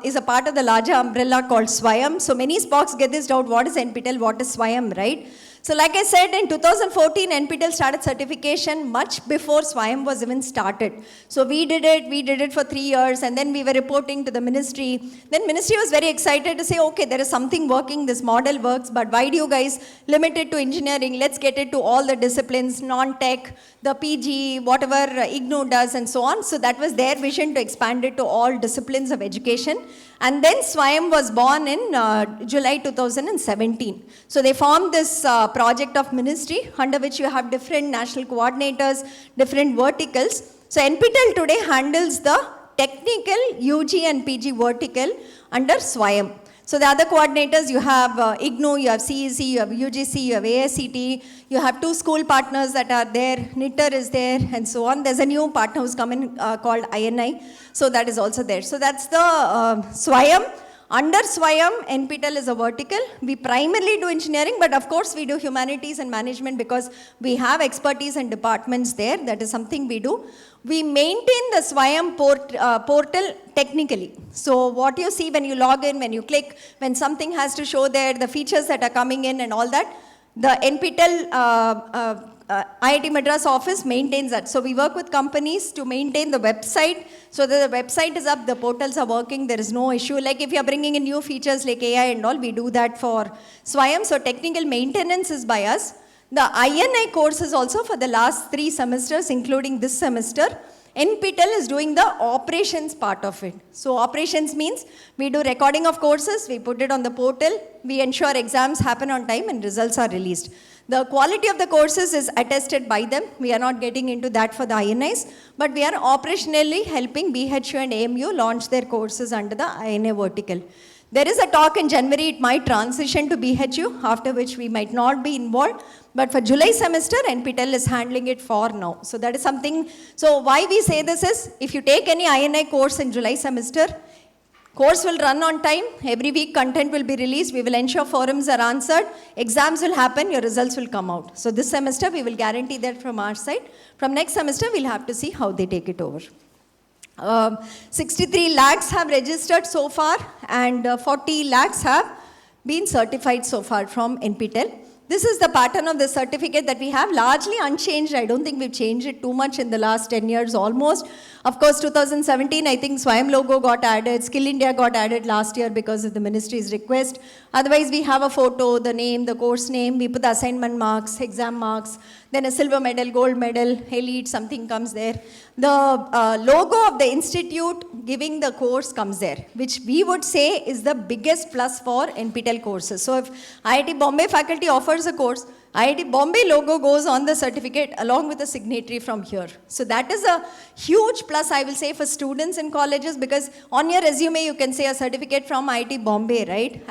is a part of the larger umbrella called SWAYAM. So many SPOCs get this doubt, what is NPTEL, what is SWAYAM, right? So like I said, in 2014, NPTEL started certification much before SWAYAM was even started. So we did it for 3 years, and then we were reporting to the ministry. Then ministry was very excited to say, okay, there is something working, this model works, but why do you guys limit it to engineering? Let's get it to all the disciplines, non-tech, the PG, whatever IGNOU does, and so on. So that was their vision to expand it to all disciplines of education. And then SWAYAM was born in July 2017. So they formed this project of ministry under which you have different national coordinators, different verticals. So NPTEL today handles the technical UG and PG vertical under SWAYAM. So the other coordinators, you have IGNOU, you have CEC, you have UGC, you have AICT, you have 2 school partners that are there, NITTER is there, and so on. There's a new partner who's come in called INI, so that is also there. So that's the SWAYAM. Under SWAYAM, NPTEL is a vertical. We primarily do engineering, but of course we do humanities and management because we have expertise and departments there. That is something we do. We maintain the SWAYAM portal technically. So what you see when you log in, when you click, when something has to show there, the features that are coming in and all that, the NPTEL IIT Madras office maintains that. So we work with companies to maintain the website so that the website is up, the portals are working, there is no issue. Like if you are bringing in new features like AI and all, we do that for SWAYAM. So technical maintenance is by us. The INI courses also for the last 3 semesters, including this semester, NPTEL is doing the operations part of it. So operations means we do recording of courses, we put it on the portal, we ensure exams happen on time and results are released. The quality of the courses is attested by them. We are not getting into that for the INIs, but we are operationally helping BHU and AMU launch their courses under the INI vertical. There is a talk in January, it might transition to BHU, after which we might not be involved. But for July semester, NPTEL is handling it for now. So that is something, so why we say this is, if you take any INI course in July semester, course will run on time, every week content will be released, we will ensure forums are answered, exams will happen, your results will come out. So this semester, we will guarantee that from our side. From next semester, we'll have to see how they take it over. 63 lakhs have registered so far and 40 lakhs have been certified so far from NPTEL. This is the pattern of the certificate that we have, largely unchanged. I don't think we've changed it too much in the last 10 years almost. Of course, 2017, I think SWAYAM logo got added, Skill India got added last year because of the ministry's request. Otherwise, we have a photo, the name, the course name, we put the assignment marks, exam marks, then a silver medal, gold medal, elite, something comes there. The logo of the institute giving the course comes there, which we would say is the biggest plus for NPTEL courses. So if IIT Bombay faculty offers a course, IIT Bombay logo goes on the certificate along with a signatory from here. So that is a huge plus, I will say, for students in colleges, because on your resume you can say a certificate from IIT Bombay, right?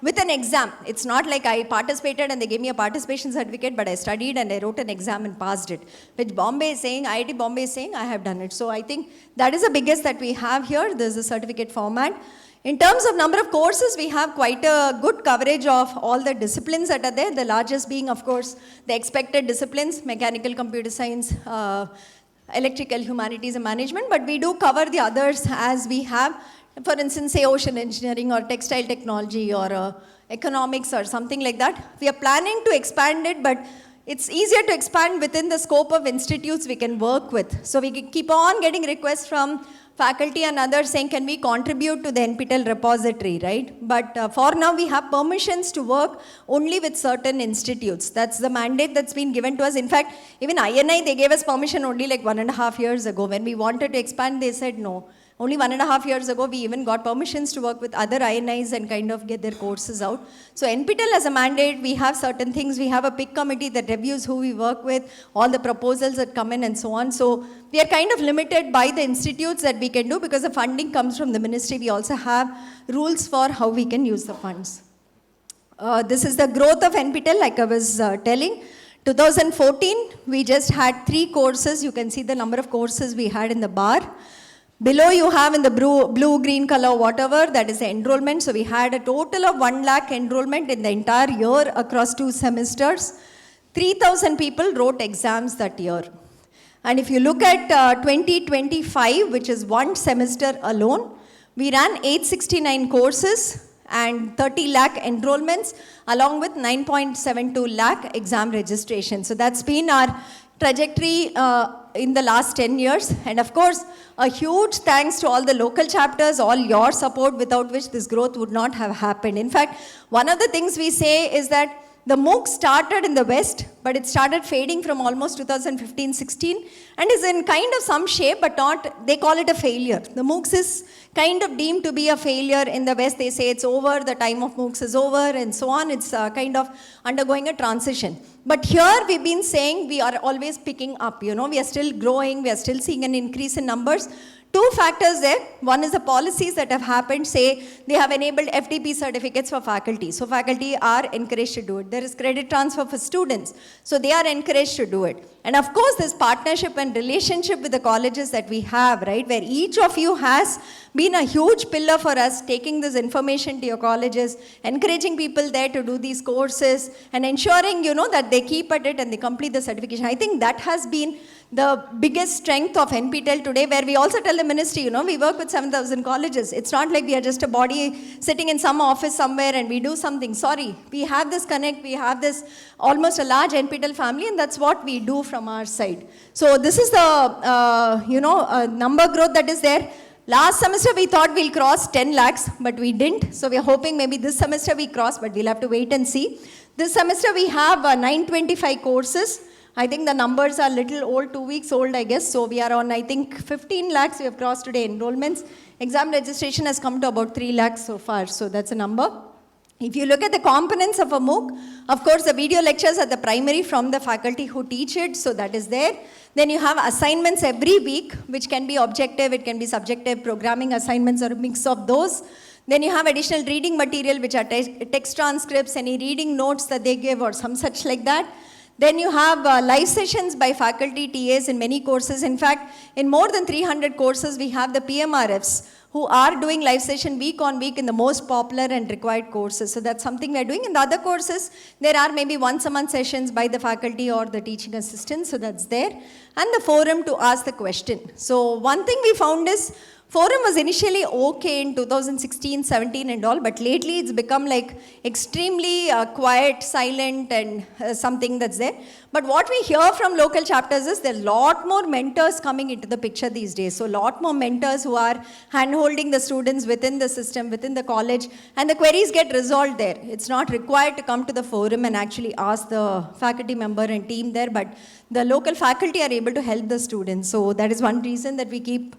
With an exam. It's not like I participated and they gave me a participation certificate, but I studied and I wrote an exam and passed it. Which Bombay is saying, IIT Bombay is saying, I have done it. So I think that is the biggest that we have here. There's a certificate format. In terms of number of courses, we have quite a good coverage of all the disciplines that are there. The largest being, of course, the expected disciplines, mechanical, computer science, electrical, humanities and management. But we do cover the others as we have, for instance, say ocean engineering or textile technology or economics or something like that. We are planning to expand it, but it's easier to expand within the scope of institutes we can work with. So we keep on getting requests from faculty and others saying, can we contribute to the NPTEL repository, right? But for now, we have permissions to work only with certain institutes. That's the mandate that's been given to us. In fact, even INI, they gave us permission only like 1.5 years ago. When we wanted to expand, they said no. Only 1.5 years ago, we even got permissions to work with other INIs and kind of get their courses out. So NPTEL has a mandate, we have certain things, we have a pick committee that reviews who we work with, all the proposals that come in and so on. So we are kind of limited by the institutes that we can do because the funding comes from the ministry. We also have rules for how we can use the funds. This is the growth of NPTEL, like I was telling. 2014, we just had 3 courses. You can see the number of courses we had in the bar. Below you have in the blue, green color, whatever, that is the enrollment. So we had a total of 1 lakh enrollment in the entire year across 2 semesters. 3,000 people wrote exams that year. And if you look at 2025, which is 1 semester alone, we ran 869 courses and 30 lakh enrollments, along with 9.72 lakh exam registration. So that's been our trajectory in the last 10 years. And of course, a huge thanks to all the local chapters, all your support, without which this growth would not have happened. In fact, one of the things we say is that the MOOC started in the West, but it started fading from almost 2015-16 and is in kind of some shape, but not, they call it a failure. The MOOCs is kind of deemed to be a failure in the West. They say it's over, the time of MOOCs is over, and so on. It's kind of undergoing a transition. But here we've been saying we are always picking up, we are still growing, we are still seeing an increase in numbers. Two factors there. One is the policies that have happened, say they have enabled FTP certificates for faculty. So faculty are encouraged to do it. There is credit transfer for students. So they are encouraged to do it. And of course, this partnership and relationship with the colleges that we have, right, where each of you has been a huge pillar for us, taking this information to your colleges, encouraging people there to do these courses, and ensuring, that they keep at it and they complete the certification. I think that has been the biggest strength of NPTEL today, where we also tell the ministry, we work with 7,000 colleges. It's not like we are just a body sitting in some office somewhere and we do something. Sorry, we have this connect, we have this almost a large NPTEL family, and that's what we do from our side. So this is the, number growth that is there. Last semester we thought we'll cross 10 lakhs, but we didn't. So we're hoping maybe this semester we cross, but we'll have to wait and see. This semester we have 925 courses. I think the numbers are a little old, 2 weeks old, I guess. So we are on, I think, 15 lakhs we have crossed today enrollments. Exam registration has come to about 3 lakhs so far. So that's a number. If you look at the components of a MOOC, of course, the video lectures are the primary from the faculty who teach it. So that is there. Then you have assignments every week, which can be objective, it can be subjective, programming assignments, or a mix of those. Then you have additional reading material, which are text transcripts, any reading notes that they give, or some such like that. Then you have live sessions by faculty, TAs in many courses. In fact, in more than 300 courses, we have the PMRFs who are doing live session week on week in the most popular and required courses. So that's something we're doing. In the other courses, there are maybe once a month sessions by the faculty or the teaching assistants. So that's there. And the forum to ask the question. So one thing we found is, forum was initially okay in 2016, 17 and all, but lately it's become like extremely quiet, silent, and something that's there. But what we hear from local chapters is there are a lot more mentors coming into the picture these days. So a lot more mentors who are hand-holding the students within the system, within the college, and the queries get resolved there. It's not required to come to the forum and actually ask the faculty member and team there, but the local faculty are able to help the students. So that is one reason that we keep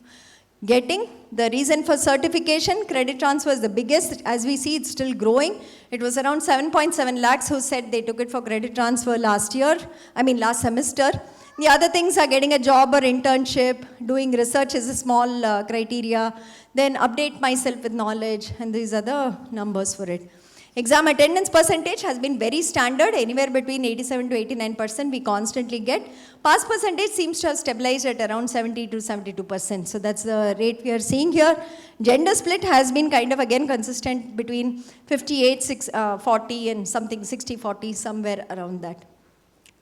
getting. The reason for certification, credit transfer is the biggest. As we see, it's still growing. It was around 7.7 lakhs who said they took it for credit transfer last semester. The other things are getting a job or internship, doing research is a small criteria, then update myself with knowledge, and these are the numbers for it. Exam attendance percentage has been very standard, anywhere between 87 to 89% we constantly get. Pass percentage seems to have stabilized at around 70 to 72%. So that's the rate we are seeing here. Gender split has been kind of again consistent between 58, 40 and something 60, 40, somewhere around that.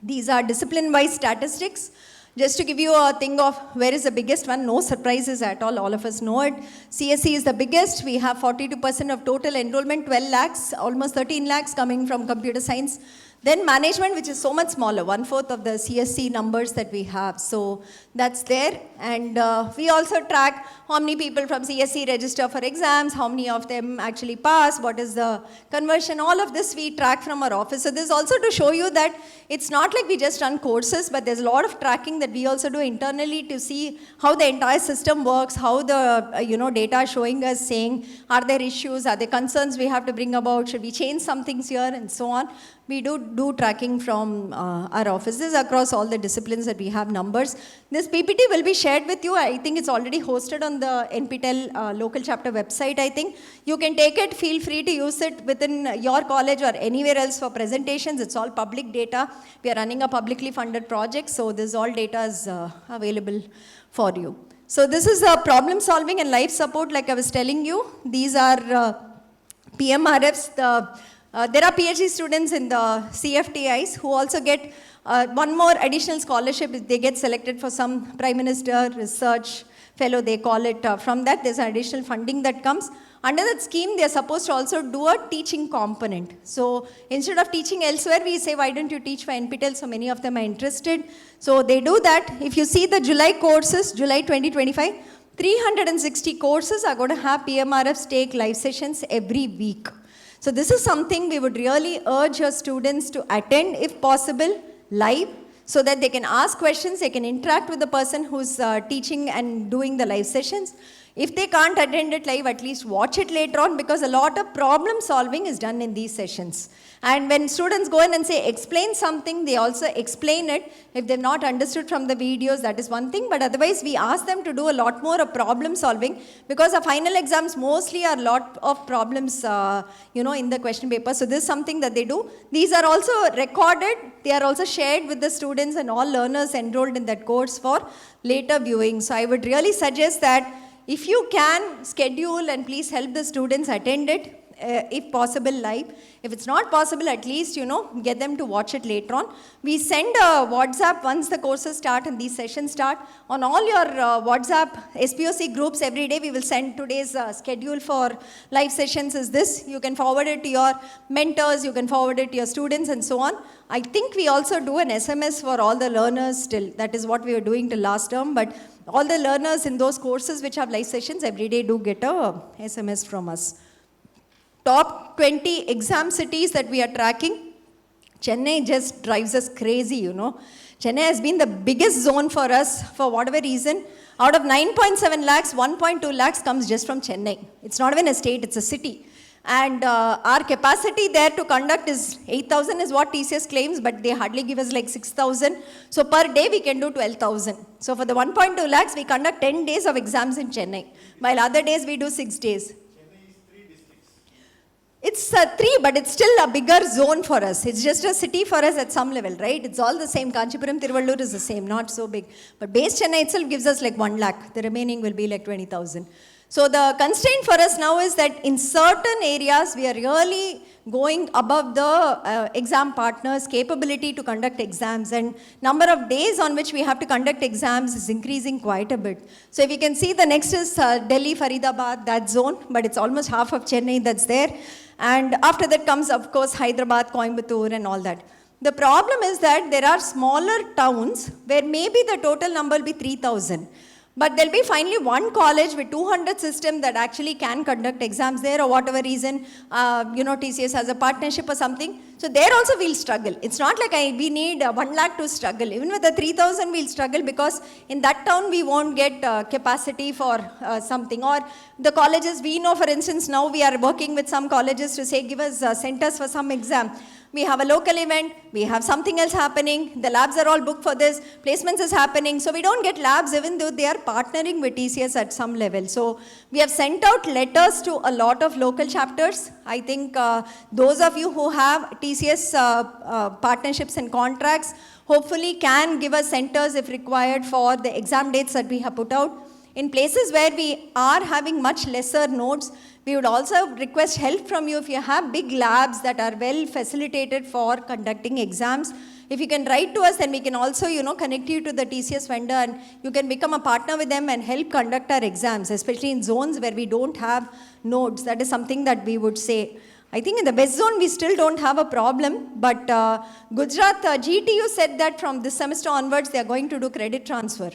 These are discipline-wise statistics. Just to give you a thing of where is the biggest one, no surprises at all of us know it. CSE is the biggest. We have 42% of total enrollment, 12 lakhs, almost 13 lakhs coming from computer science. Then management, which is so much smaller, 1/4 of the CSC numbers that we have. So that's there. And we also track how many people from CSC register for exams, how many of them actually pass, what is the conversion, all of this we track from our office. So this is also to show you that it's not like we just run courses, but there's a lot of tracking that we also do internally to see how the entire system works, how the data showing us saying, are there issues, are there concerns we have to bring about, should we change some things here, and so on. We do tracking from our offices across all the disciplines that we have numbers. This PPT will be shared with you. I think it's already hosted on the NPTEL local chapter website, I think. You can take it, feel free to use it within your college or anywhere else for presentations. It's all public data. We are running a publicly funded project, so this all data is available for you. So this is problem solving and life support, like I was telling you. These are PMRFs, there are PhD students in the CFTIs who also get one more additional scholarship if they get selected for some Prime Minister research fellow, they call it. From that, there's an additional funding that comes. Under that scheme, they are supposed to also do a teaching component. So instead of teaching elsewhere, we say, why don't you teach for NPTEL? So many of them are interested. So they do that. If you see the July courses, July 2025, 360 courses are going to have PMRFs take live sessions every week. So this is something we would really urge your students to attend, if possible, live, so that they can ask questions, they can interact with the person who's teaching and doing the live sessions. If they can't attend it live, at least watch it later on, because a lot of problem solving is done in these sessions. And when students go in and say, explain something, they also explain it. If they've not understood from the videos, that is one thing. But otherwise, we ask them to do a lot more of problem solving, because our final exams mostly are a lot of problems, in the question paper. So this is something that they do. These are also recorded. They are also shared with the students and all learners enrolled in that course for later viewing. So I would really suggest that if you can schedule and please help the students attend it, if possible live. If it's not possible, at least, get them to watch it later on. We send a WhatsApp once the courses start and these sessions start. On all your WhatsApp SPOC groups every day, we will send today's schedule for live sessions is this. You can forward it to your mentors, you can forward it to your students and so on. I think we also do an SMS for all the learners still. That is what we were doing till last term, but all the learners in those courses which have live sessions every day do get a SMS from us. Top 20 exam cities that we are tracking, Chennai just drives us crazy, Chennai has been the biggest zone for us for whatever reason. Out of 9.7 lakhs, 1.2 lakhs comes just from Chennai. It's not even a state, it's a city. And our capacity there to conduct is 8,000 is what TCS claims, but they hardly give us like 6,000. So per day we can do 12,000. So for the 1.2 lakhs, we conduct 10 days of exams in Chennai, while other days we do 6 days. It's 3, but it's still a bigger zone for us. It's just a city for us at some level, right? It's all the same. Kanchipuram, Tiruvallur is the same, not so big. But base Chennai itself gives us like 1 lakh. The remaining will be like 20,000. So the constraint for us now is that in certain areas, we are really going above the exam partners' capability to conduct exams, and number of days on which we have to conduct exams is increasing quite a bit. So if you can see, the next is Delhi, Faridabad, that zone, but it's almost half of Chennai that's there. And after that comes, of course, Hyderabad, Coimbatore and all that. The problem is that there are smaller towns where maybe the total number will be 3,000. But there'll be finally one college with 200 system that actually can conduct exams there, or whatever reason, TCS has a partnership or something. So there also we'll struggle. It's not like we need 1 lakh to struggle. Even with the 3,000 we'll struggle, because in that town we won't get capacity for something. Or the colleges we know, for instance, now we are working with some colleges to say, give us centers for some exam. We have a local event, we have something else happening, the labs are all booked for this, placements is happening, so we don't get labs even though they are partnering with TCS at some level. So we have sent out letters to a lot of local chapters. I think those of you who have TCS partnerships and contracts hopefully can give us centers if required for the exam dates that we have put out. In places where we are having much lesser nodes, we would also request help from you if you have big labs that are well facilitated for conducting exams. If you can write to us, then we can also, connect you to the TCS vendor, and you can become a partner with them and help conduct our exams, especially in zones where we don't have nodes. That is something that we would say. I think in the West Zone, we still don't have a problem, but Gujarat GTU said that from this semester onwards, they are going to do credit transfer.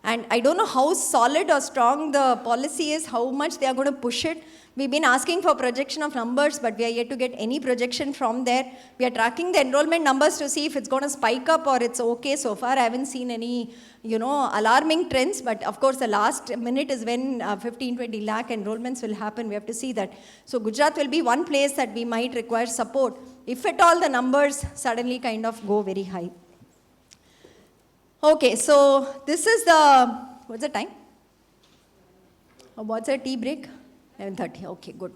And I don't know how solid or strong the policy is, how much they are going to push it. We've been asking for projection of numbers, but we are yet to get any projection from there. We are tracking the enrollment numbers to see if it's going to spike up or it's okay. So far, I haven't seen any, alarming trends. But of course, the last minute is when 15-20 lakh enrollments will happen. We have to see that. So Gujarat will be one place that we might require support, if at all the numbers suddenly kind of go very high. Okay, so this is what's the time? What's the tea break? 11:30, okay, good.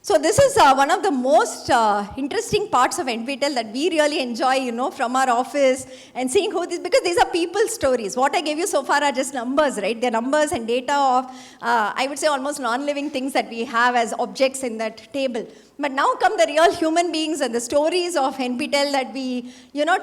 So this is one of the most interesting parts of NPTEL that we really enjoy, from our office and seeing who this, because these are people's stories. What I gave you so far are just numbers, right? They're numbers and data of, I would say, almost non-living things that we have as objects in that table. But now come the real human beings and the stories of NPTEL that we,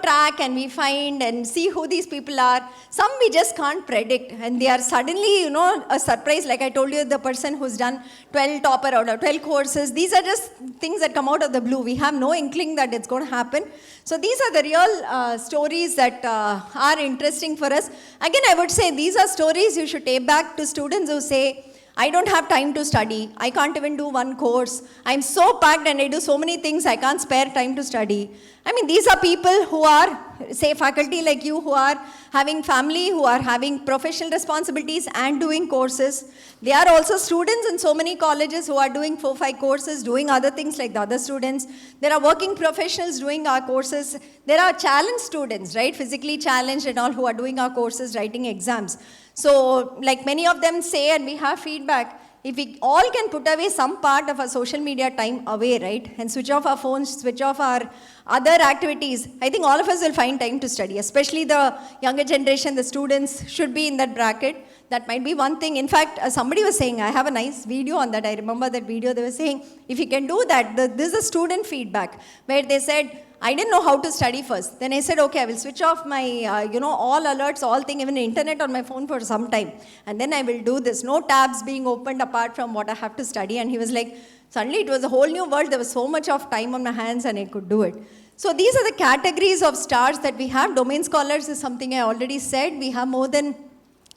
track and we find and see who these people are. Some we just can't predict, and they are suddenly, a surprise. Like I told you, the person who's done 12 topper out of 12 courses. These are just things that come out of the blue. We have no inkling that it's going to happen. So these are the real stories that are interesting for us. Again, I would say these are stories you should take back to students who say, I don't have time to study. I can't even do one course. I'm so packed and I do so many things, I can't spare time to study. I mean, these are people who are, say, faculty like you, who are having family, who are having professional responsibilities and doing courses. They are also students in so many colleges who are doing 4-5 courses, doing other things like the other students. There are working professionals doing our courses. There are challenged students, right, physically challenged and all, who are doing our courses, writing exams. So, like many of them say, and we have feedback, if we all can put away some part of our social media time away, right, and switch off our phones, switch off our other activities, I think all of us will find time to study, especially the younger generation, the students should be in that bracket. That might be one thing. In fact, somebody was saying, I have a nice video on that. I remember that video. They were saying, if you can do that, this is a student feedback, where they said, I didn't know how to study first. Then I said, okay, I will switch off my, all alerts, all thing, even internet on my phone for some time. And then I will do this. No tabs being opened apart from what I have to study. And he was like, suddenly it was a whole new world. There was so much of time on my hands and I could do it. So these are the categories of stars that we have. Domain scholars is something I already said. We have more than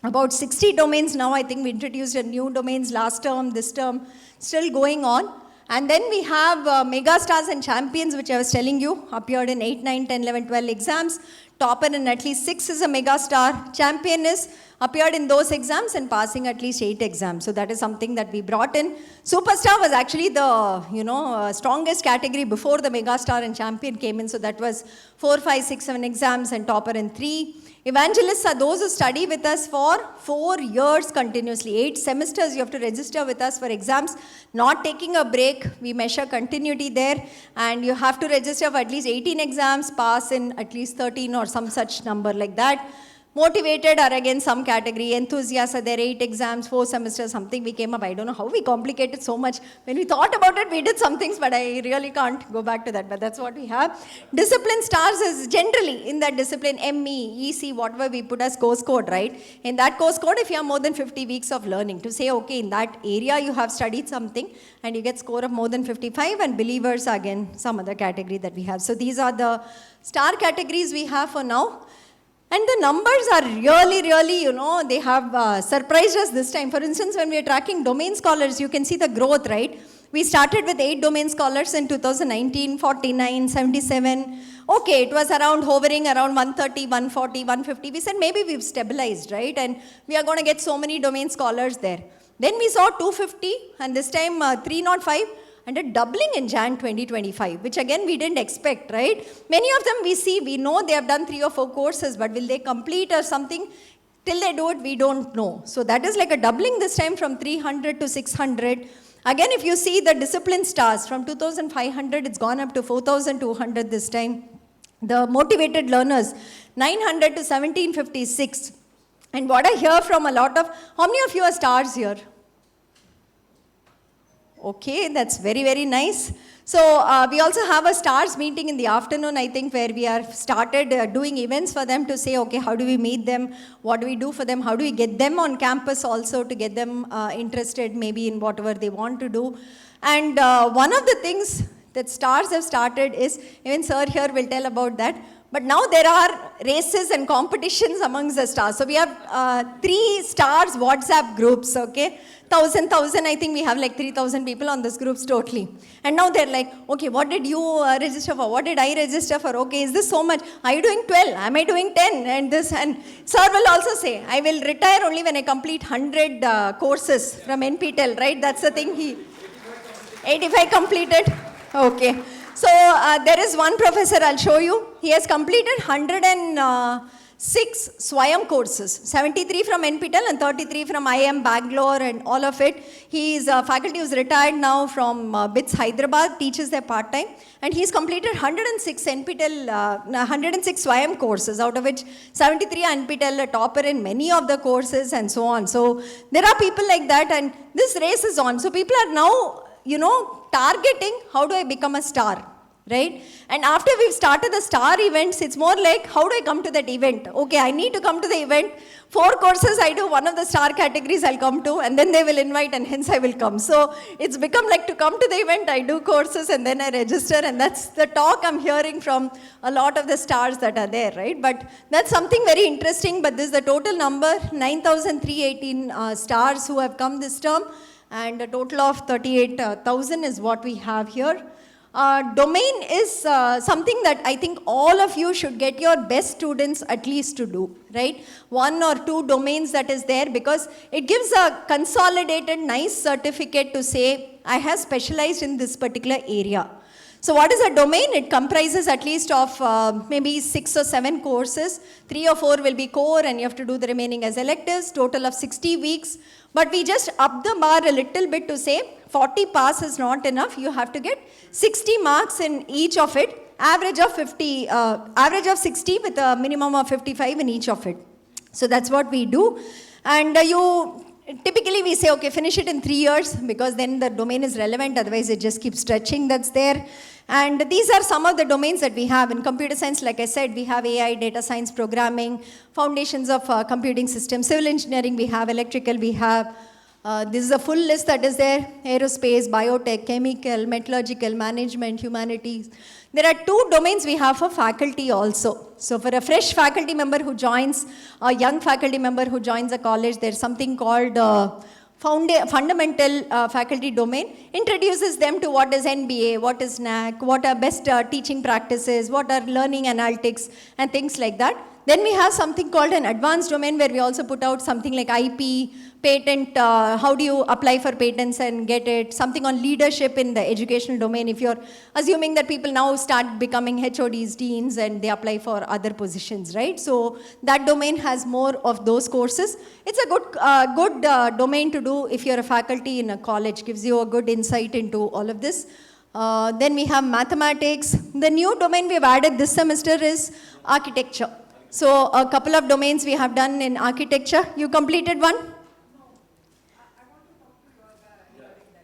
about 60 domains now. I think we introduced a new domains last term, this term, still going on. And then we have mega stars and champions, which I was telling you, appeared in 8, 9, 10, 11, 12 exams. Topper in at least 6 is a mega star. Champion is appeared in those exams and passing at least 8 exams. So that is something that we brought in. Superstar was actually the, strongest category before the mega star and champion came in. So that was 4, 5, 6, 7 exams and topper in 3. Evangelists are those who study with us for 4 years continuously. 8 semesters you have to register with us for exams, not taking a break. We measure continuity there, and you have to register for at least 18 exams, pass in at least 13 or some such number like that. Motivated are again some category. Enthusiasts are there, 8 exams, 4 semesters, something we came up. I don't know how we complicated so much. When we thought about it, we did some things, but I really can't go back to that. But that's what we have. Discipline stars is generally in that discipline, ME, EC, whatever we put as course code, right? In that course code, if you have more than 50 weeks of learning, to say, okay, in that area you have studied something and you get score of more than 55, and believers are again some other category that we have. So these are the star categories we have for now. And the numbers are really, they have surprised us this time. For instance, when we are tracking domain scholars, you can see the growth, right? We started with 8 domain scholars in 2019, 49, 77. Okay, it was hovering around 130, 140, 150. We said maybe we've stabilized, right? And we are going to get so many domain scholars there. Then we saw 250, and this time 305. And a doubling in Jan 2025, which again we didn't expect, right? Many of them we know they have done 3 or 4 courses, but will they complete or something? Till they do it, we don't know. So that is like a doubling this time from 300 to 600. Again, if you see the discipline stars, from 2,500, it's gone up to 4,200 this time. The motivated learners, 900 to 1,756. And what I hear from a lot of, how many of you are stars here? Okay, that's very nice. So we also have a stars meeting in the afternoon, I think, where we have started doing events for them to say, okay, how do we meet them? What do we do for them? How do we get them on campus also to get them interested maybe in whatever they want to do? And one of the things that stars have started is, even sir here will tell about that, but now there are races and competitions amongst the stars. So we have 3 stars WhatsApp groups, okay? 1,000, I think we have like 3,000 people on these groups totally. And now they're like, okay, what did you register for? What did I register for? Okay, is this so much? Are you doing 12? Am I doing 10? And this, and sir will also say, I will retire only when I complete 100 courses from NPTEL, right? That's the thing 85 completed? Okay. So there is one professor, I'll show you. He has completed 6 Swayam courses, 73 from NPTEL and 33 from IIM Bangalore and all of it. He is a faculty who's retired now from BITS Hyderabad, teaches there part-time, and he's completed 106 NPTEL, 106 Swayam courses, out of which 73 are NPTEL, a topper in many of the courses and so on. So there are people like that, and this race is on. So people are now, targeting how do I become a star. Right? And after we've started the star events, it's more like, how do I come to that event? Okay, I need to come to the event. 4 courses I do, one of the star categories I'll come to, and then they will invite, and hence I will come. So it's become like, to come to the event, I do courses and then I register, and that's the talk I'm hearing from a lot of the stars that are there, right? But that's something very interesting. But this is the total number, 9,318 stars who have come this term, and a total of 38,000 is what we have here. Domain is something that I think all of you should get your best students at least to do, right? 1 or 2 domains that is there, because it gives a consolidated nice certificate to say, I have specialized in this particular area. So what is a domain? It comprises at least of maybe 6 or 7 courses. 3 or 4 will be core, and you have to do the remaining as electives, total of 60 weeks. But we just up the bar a little bit to say 40 pass is not enough. You have to get 60 marks in each of it, average of 60 with a minimum of 55 in each of it. So that's what we do. And typically we say, okay, finish it in 3 years, because then the domain is relevant, otherwise it just keeps stretching, that's there. And these are some of the domains that we have. In computer science, like I said, we have AI, data science, programming, foundations of computing systems, civil engineering we have, electrical we have. This is a full list that is there: aerospace, biotech, chemical, metallurgical, management, humanities. There are 2 domains we have for faculty also. So for a fresh faculty member who joins, a young faculty member who joins a college, there's something called fundamental faculty domain. Introduces them to what is NBA, what is NAC, what are best teaching practices, what are learning analytics, and things like that. Then we have something called an advanced domain, where we also put out something like IP, patent, how do you apply for patents and get it, something on leadership in the educational domain, if you're assuming that people now start becoming HODs, deans, and they apply for other positions, right? So that domain has more of those courses. It's a good domain to do if you're a faculty in a college, gives you a good insight into all of this. Then we have mathematics. The new domain we've added this semester is architecture. So a couple of domains we have done in architecture. You completed one?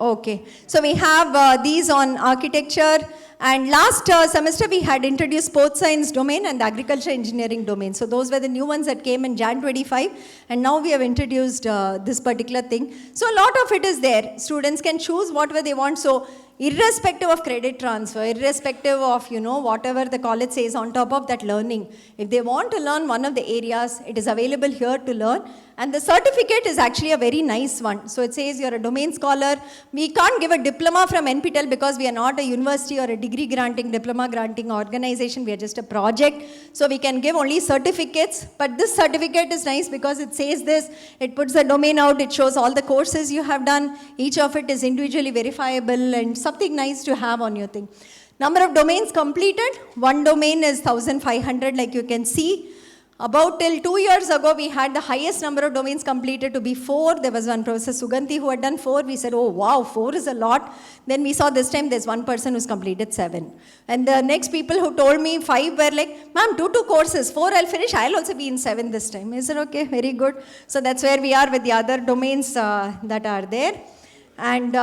Okay. So we have these on architecture. And last semester we had introduced sports science domain and agriculture engineering domain. So those were the new ones that came in Jan 25. And now we have introduced this particular thing. So a lot of it is there. Students can choose whatever they want. So irrespective of credit transfer, irrespective of, whatever the college says on top of that learning, if they want to learn one of the areas, it is available here to learn. And the certificate is actually a very nice one. So it says you're a domain scholar. We can't give a diploma from NPTEL because we are not a university or a degree granting, diploma granting organization. We are just a project. So we can give only certificates. But this certificate is nice because it says this. It puts the domain out. It shows all the courses you have done. Each of it is individually verifiable and something nice to have on your thing. Number of domains completed. One domain is 1,500, like you can see. About till 2 years ago, we had the highest number of domains completed to be 4. There was one Professor Suganti who had done 4. We said, oh wow, 4 is a lot. Then we saw this time there's one person who's completed 7. And the next people who told me 5 were like, ma'am, do 2 courses, 4 I'll finish, I'll also be in 7 this time. Is it okay? Very good. So that's where we are with the other domains that are there. And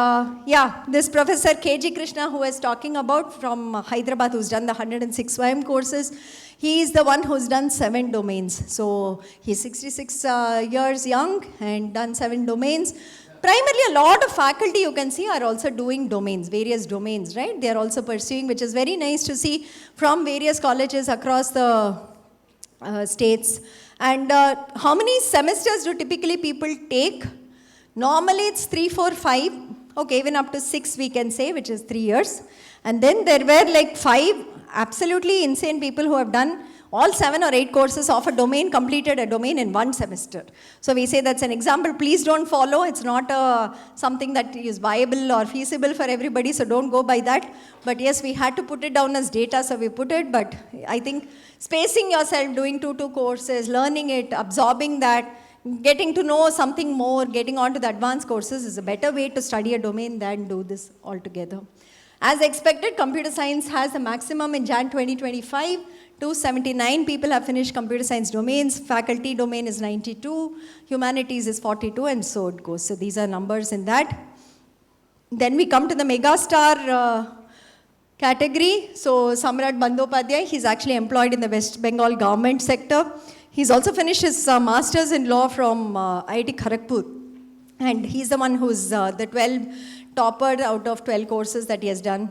this Professor K.G. Krishna, who was talking about from Hyderabad, who's done the 106 SWAYAM courses, he is the one who's done 7 domains. So he's 66 years young and done 7 domains. Primarily, a lot of faculty you can see are also doing domains, various domains, right? They are also pursuing, which is very nice to see from various colleges across the states. And how many semesters do typically people take? Normally it's 3, 4, 5, okay, even up to 6 we can say, which is 3 years. And then there were like 5 absolutely insane people who have done all 7 or 8 courses of a domain completed a domain in one semester. So we say that's an example. Please don't follow. It's not something that is viable or feasible for everybody, so don't go by that. But yes, we had to put it down as data, so we put it. But I think spacing yourself, doing 2 courses, learning it, absorbing that, getting to know something more, getting on to the advanced courses is a better way to study a domain than do this altogether. As expected, computer science has the maximum in Jan 2025. 279 people have finished computer science domains. Faculty domain is 92. Humanities is 42, and so it goes. So these are numbers in that. Then we come to the megastar category. So Samrat Bandyopadhyay, he's actually employed in the West Bengal government sector. He's also finished his master's in law from IIT Kharagpur. And he's the one who's the 12 topper out of 12 courses that he has done.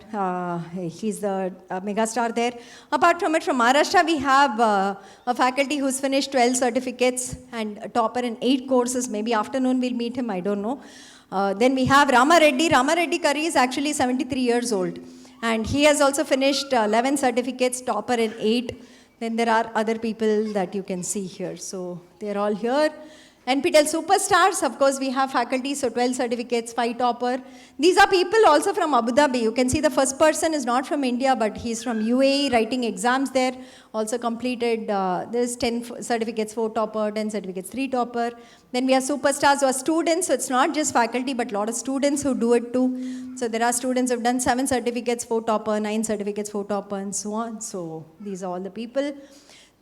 He's the megastar there. Apart from it, from Maharashtra, we have a faculty who's finished 12 certificates and a topper in 8 courses. Maybe afternoon we'll meet him, I don't know. Then we have Rama Reddy. Rama Reddy Curry is actually 73 years old. And he has also finished 11 certificates, topper in 8. Then there are other people that you can see here. So they're all here. NPTEL Superstars, of course, we have faculty, so 12 certificates, 5 topper. These are people also from Abu Dhabi. You can see the first person is not from India, but he's from UAE, writing exams there. Also completed, there's 10 certificates, 4 topper, 10 certificates, 3 topper. Then we have Superstars who are students, so it's not just faculty, but a lot of students who do it too. So there are students who have done 7 certificates, 4 topper, 9 certificates, 4 topper, and so on. So these are all the people.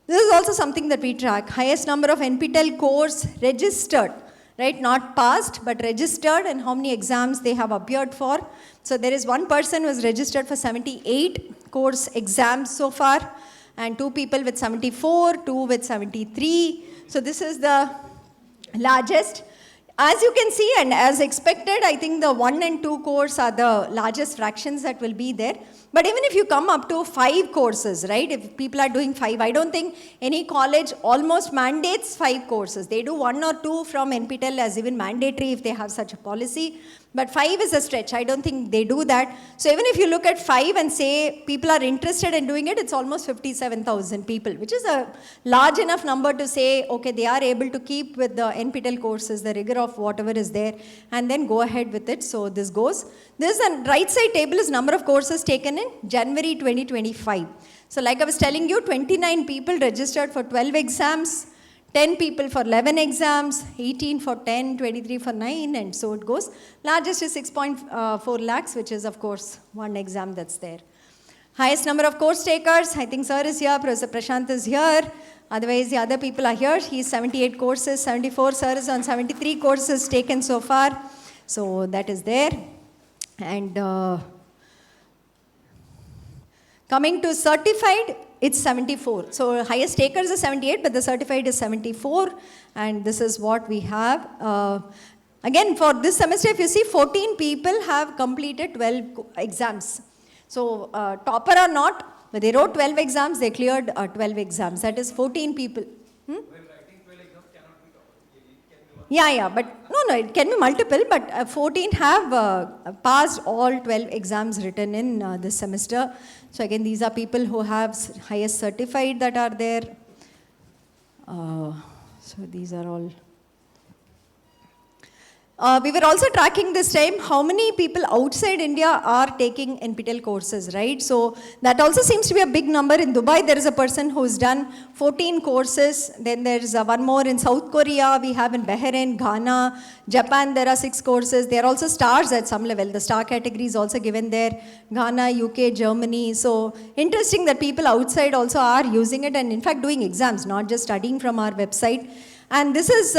This is also something that we track. Highest number of NPTEL course registered, right? Not passed, but registered, and how many exams they have appeared for. So there is one person who is registered for 78 course exams so far, and 2 people with 74, 2 with 73. So this is the largest. As you can see, and as expected, I think the 1 and 2 course are the largest fractions that will be there. But even if you come up to 5 courses, right, if people are doing 5, I don't think any college almost mandates 5 courses. They do 1 or 2 from NPTEL as even mandatory if they have such a policy. But 5 is a stretch. I don't think they do that. So even if you look at 5 and say people are interested in doing it, it's almost 57,000 people, which is a large enough number to say, okay, they are able to keep with the NPTEL courses, the rigor of whatever is there, and then go ahead with it. So this goes. This right side table is number of courses taken in January 2025. So like I was telling you, 29 people registered for 12 exams, 10 people for 11 exams, 18 for 10, 23 for 9, and so it goes. Largest is 6.4 lakhs, which is, of course, one exam that's there. Highest number of course takers, I think Sir is here, Professor Prashant is here. Otherwise, the other people are here. He's 78 courses, 74. Sir is on 73 courses taken so far. So that is there. And coming to certified, it's 74. So highest takers is 78, but the certified is 74. And this is what we have. Again, for this semester, if you see, 14 people have completed 12 exams. So topper or not, but they wrote 12 exams, they cleared 12 exams. That is 14 people. Yeah, but no, it can be multiple, but 14 have passed all 12 exams written in this semester. So again, these are people who have highest certified that are there. So these are all. We were also tracking this time how many people outside India are taking NPTEL courses, right? So that also seems to be a big number. In Dubai, there is a person who's done 14 courses. Then there's one more in South Korea. We have in Bahrain, Ghana, Japan, there are 6 courses. There are also stars at some level. The star category is also given there. Ghana, UK, Germany. So interesting that people outside also are using it and in fact doing exams, not just studying from our website. And this is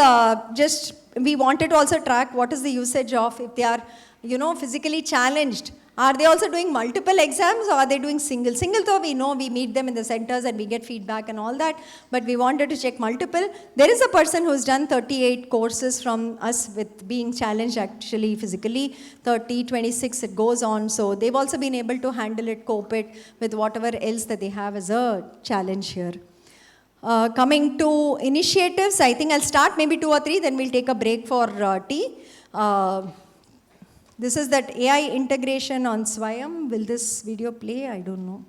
just, we wanted to also track what is the usage of, if they are, physically challenged. Are they also doing multiple exams or are they doing single? Single though we know, we meet them in the centers and we get feedback and all that, but we wanted to check multiple. There is a person who's done 38 courses from us with being challenged actually physically, 30, 26, it goes on. So they've also been able to handle it, cope it with whatever else that they have as a challenge here. Coming to initiatives, I think I'll start maybe 2 or 3, then we'll take a break for tea. This is that AI integration on Swayam. Will this video play? I don't know.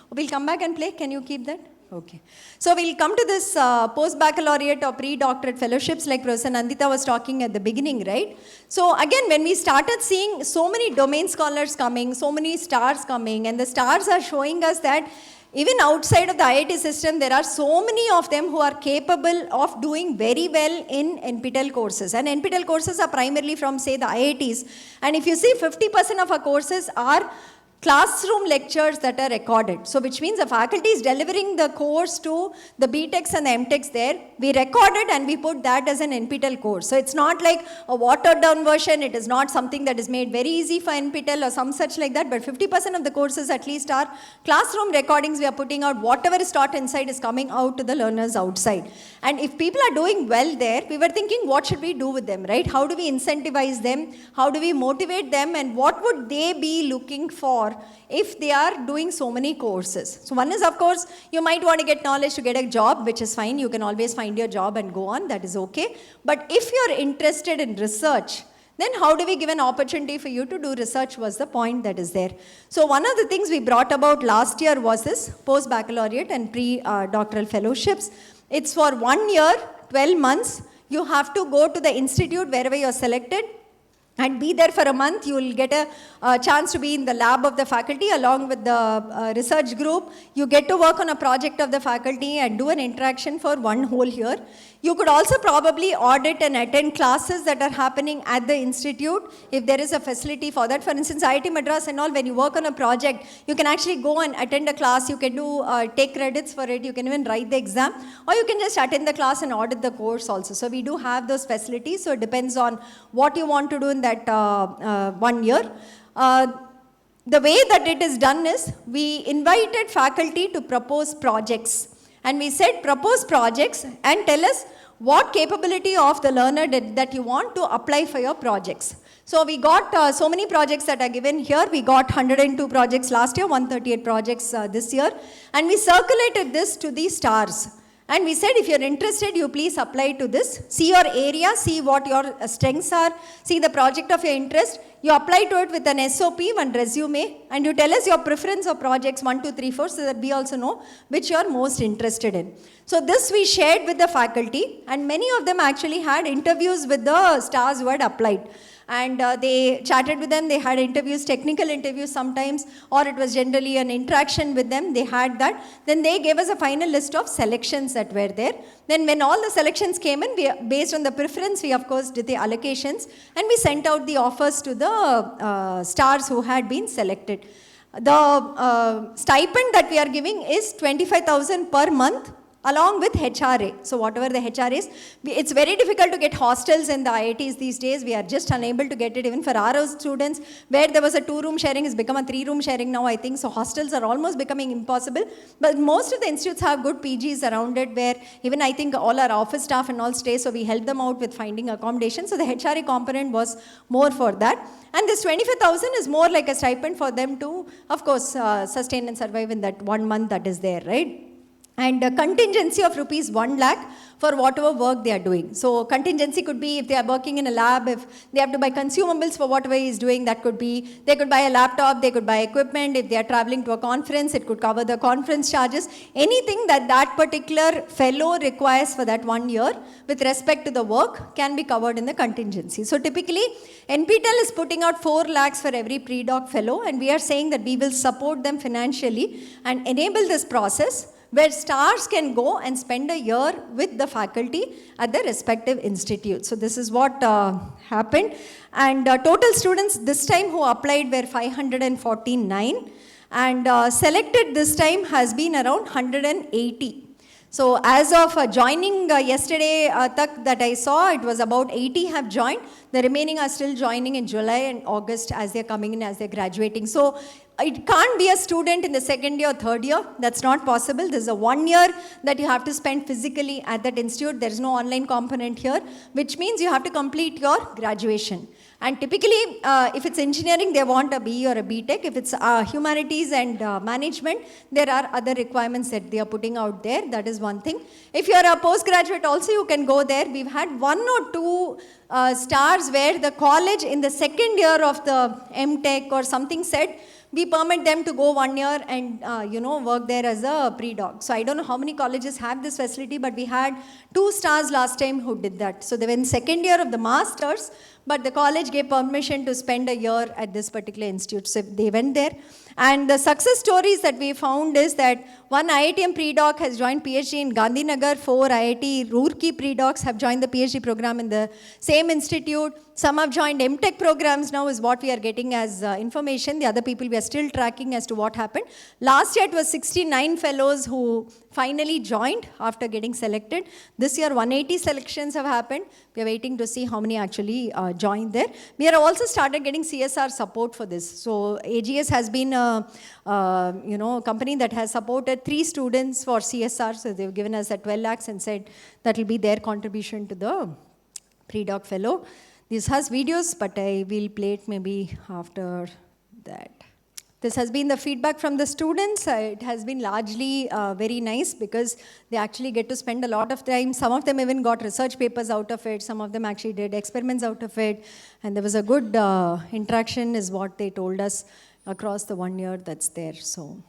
We'll come back and play. Can you keep that? Okay. So we'll come to this post-baccalaureate or pre-doctorate fellowships like Professor Nandita was talking at the beginning, right? So again, when we started seeing so many domain scholars coming, so many stars coming, and the stars are showing us that even outside of the IIT system, there are so many of them who are capable of doing very well in NPTEL courses. And NPTEL courses are primarily from, say, the IITs. And if you see, 50% of our courses are classroom lectures that are recorded. So which means the faculty is delivering the course to the BTechs and the MTechs there. We record it and we put that as an NPTEL course. So it's not like a watered down version. It is not something that is made very easy for NPTEL or some such like that. But 50% of the courses at least are classroom recordings we are putting out. Whatever is taught inside is coming out to the learners outside. And if people are doing well there, we were thinking, what should we do with them, right? How do we incentivize them? How do we motivate them? And what would they be looking for if they are doing so many courses? So one is, of course, you might want to get knowledge to get a job, which is fine. You can always find your job and go on. That is okay. But if you're interested in research, then how do we give an opportunity for you to do research was the point that is there. So one of the things we brought about last year was this post-baccalaureate and pre-doctoral fellowships. It's for 1 year, 12 months. You have to go to the institute wherever you're selected and be there for a month. You will get a chance to be in the lab of the faculty along with the research group. You get to work on a project of the faculty and do an interaction for 1 whole year. You could also probably audit and attend classes that are happening at the institute if there is a facility for that. For instance, IIT Madras and all, when you work on a project, you can actually go and attend a class. You can do take credits for it. You can even write the exam, or you can just attend the class and audit the course also. So we do have those facilities. So it depends on what you want to do in that 1 year. The way that it is done is we invited faculty to propose projects. And we said propose projects and tell us what capability of the learner that you want to apply for your projects. So we got so many projects that are given here. We got 102 projects last year, 138 projects this year. And we circulated this to the stars. And we said, if you're interested, you please apply to this. See your area, see what your strengths are, see the project of your interest. You apply to it with an SOP, one resume, and you tell us your preference of projects 1, 2, 3, 4, so that we also know which you are most interested in. So this we shared with the faculty, and many of them actually had interviews with the stars who had applied. And they chatted with them, they had interviews, technical interviews sometimes, or it was generally an interaction with them, they had that. Then they gave us a final list of selections that were there. Then when all the selections came in, based on the preference, we of course did the allocations, and we sent out the offers to the stars who had been selected. The stipend that we are giving is 25,000 per month, along with HRA. So whatever the HRA is, it's very difficult to get hostels in the IITs these days. We are just unable to get it even for our students. Where there was a 2-room sharing has become a 3-room sharing now, I think. So hostels are almost becoming impossible. But most of the institutes have good PGs around it, where even I think all our office staff and all stay. So we help them out with finding accommodation. So the HRA component was more for that. And this 25,000 is more like a stipend for them to, of course, sustain and survive in that 1 month that is there, right? And a contingency of rupees 1 lakh for whatever work they are doing. So contingency could be if they are working in a lab, if they have to buy consumables for whatever he is doing, that could be, they could buy a laptop, they could buy equipment. If they are traveling to a conference, it could cover the conference charges. Anything that that particular fellow requires for that 1 year with respect to the work can be covered in the contingency. So typically, NPTEL is putting out 4 lakhs for every pre-doc fellow, and we are saying that we will support them financially and enable this process where stars can go and spend a year with the faculty at the respective institute. So this is what happened. And total students this time who applied were 549, and selected this time has been around 180. So as of joining yesterday, that I saw, it was about 80 have joined. The remaining are still joining in July and August as they're coming in, as they're graduating. So it can't be a student in the 2nd year or 3rd year. That's not possible. This is a 1 year that you have to spend physically at that institute. There is no online component here, which means you have to complete your graduation. And typically, if it's engineering, they want a BE or a BTech. If it's humanities and management, there are other requirements that they are putting out there. That is one thing. If you're a postgraduate also, you can go there. We've had 1 or 2 stars where the college in the second year of the MTech or something said, we permit them to go 1 year and work there as a pre-doc. So I don't know how many colleges have this facility, but we had 2 stars last time who did that. So they were in second year of the masters, but the college gave permission to spend a year at this particular institute. So they went there. And the success stories that we found is that one IITM pre-doc has joined PhD in Gandhinagar, 4 IIT Roorkee pre-docs have joined the PhD program in the same institute. Some have joined MTech programs now is what we are getting as information. The other people we are still tracking as to what happened. Last year it was 69 fellows who finally joined after getting selected. This year 180 selections have happened. We are waiting to see how many actually joined there. We have also started getting CSR support for this. So AGS has been a company that has supported 3 students for CSR. So they've given us 12 lakhs and said that will be their contribution to the pre-doc fellow. This has videos, but I will play it maybe after that. This has been the feedback from the students. It has been largely very nice because they actually get to spend a lot of time. Some of them even got research papers out of it. Some of them actually did experiments out of it. And there was a good interaction is what they told us across the 1 year that's there. So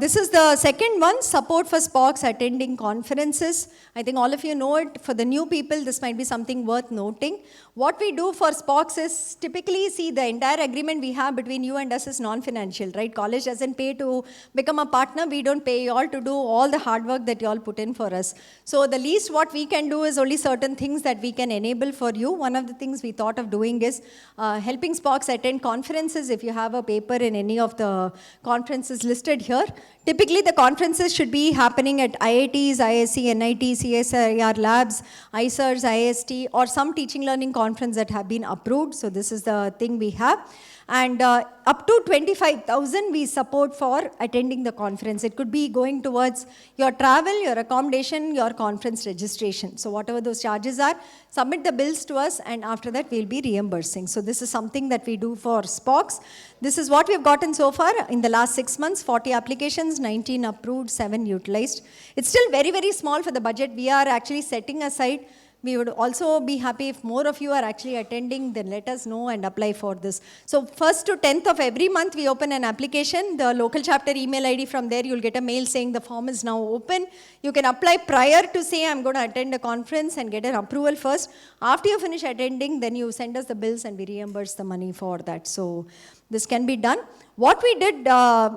this is the second one, support for SPOCs attending conferences. I think all of you know it. For the new people, this might be something worth noting. What we do for SPOCs is typically, see, the entire agreement we have between you and us is non-financial, right? College doesn't pay to become a partner. We don't pay you all to do all the hard work that you all put in for us. So the least what we can do is only certain things that we can enable for you. One of the things we thought of doing is helping SPOCs attend conferences. If you have a paper in any of the conferences listed here, typically the conferences should be happening at IITs, ISC, NIT, CSIR labs, ISERs, IST, or some teaching learning conference that have been approved. So this is the thing we have. And up to 25,000 we support for attending the conference. It could be going towards your travel, your accommodation, your conference registration. So whatever those charges are, submit the bills to us, and after that we'll be reimbursing. So this is something that we do for SPOCs. This is what we've gotten so far in the last 6 months, 40 applications, 19 approved, 7 utilized. It's still very, very small for the budget. We are actually setting aside. We would also be happy if more of you are actually attending, then let us know and apply for this. So 1st to 10th of every month, we open an application. The local chapter email ID, from there you'll get a mail saying the form is now open. You can apply prior to say I'm going to attend a conference and get an approval first. After you finish attending, then you send us the bills and we reimburse the money for that. So this can be done. What we did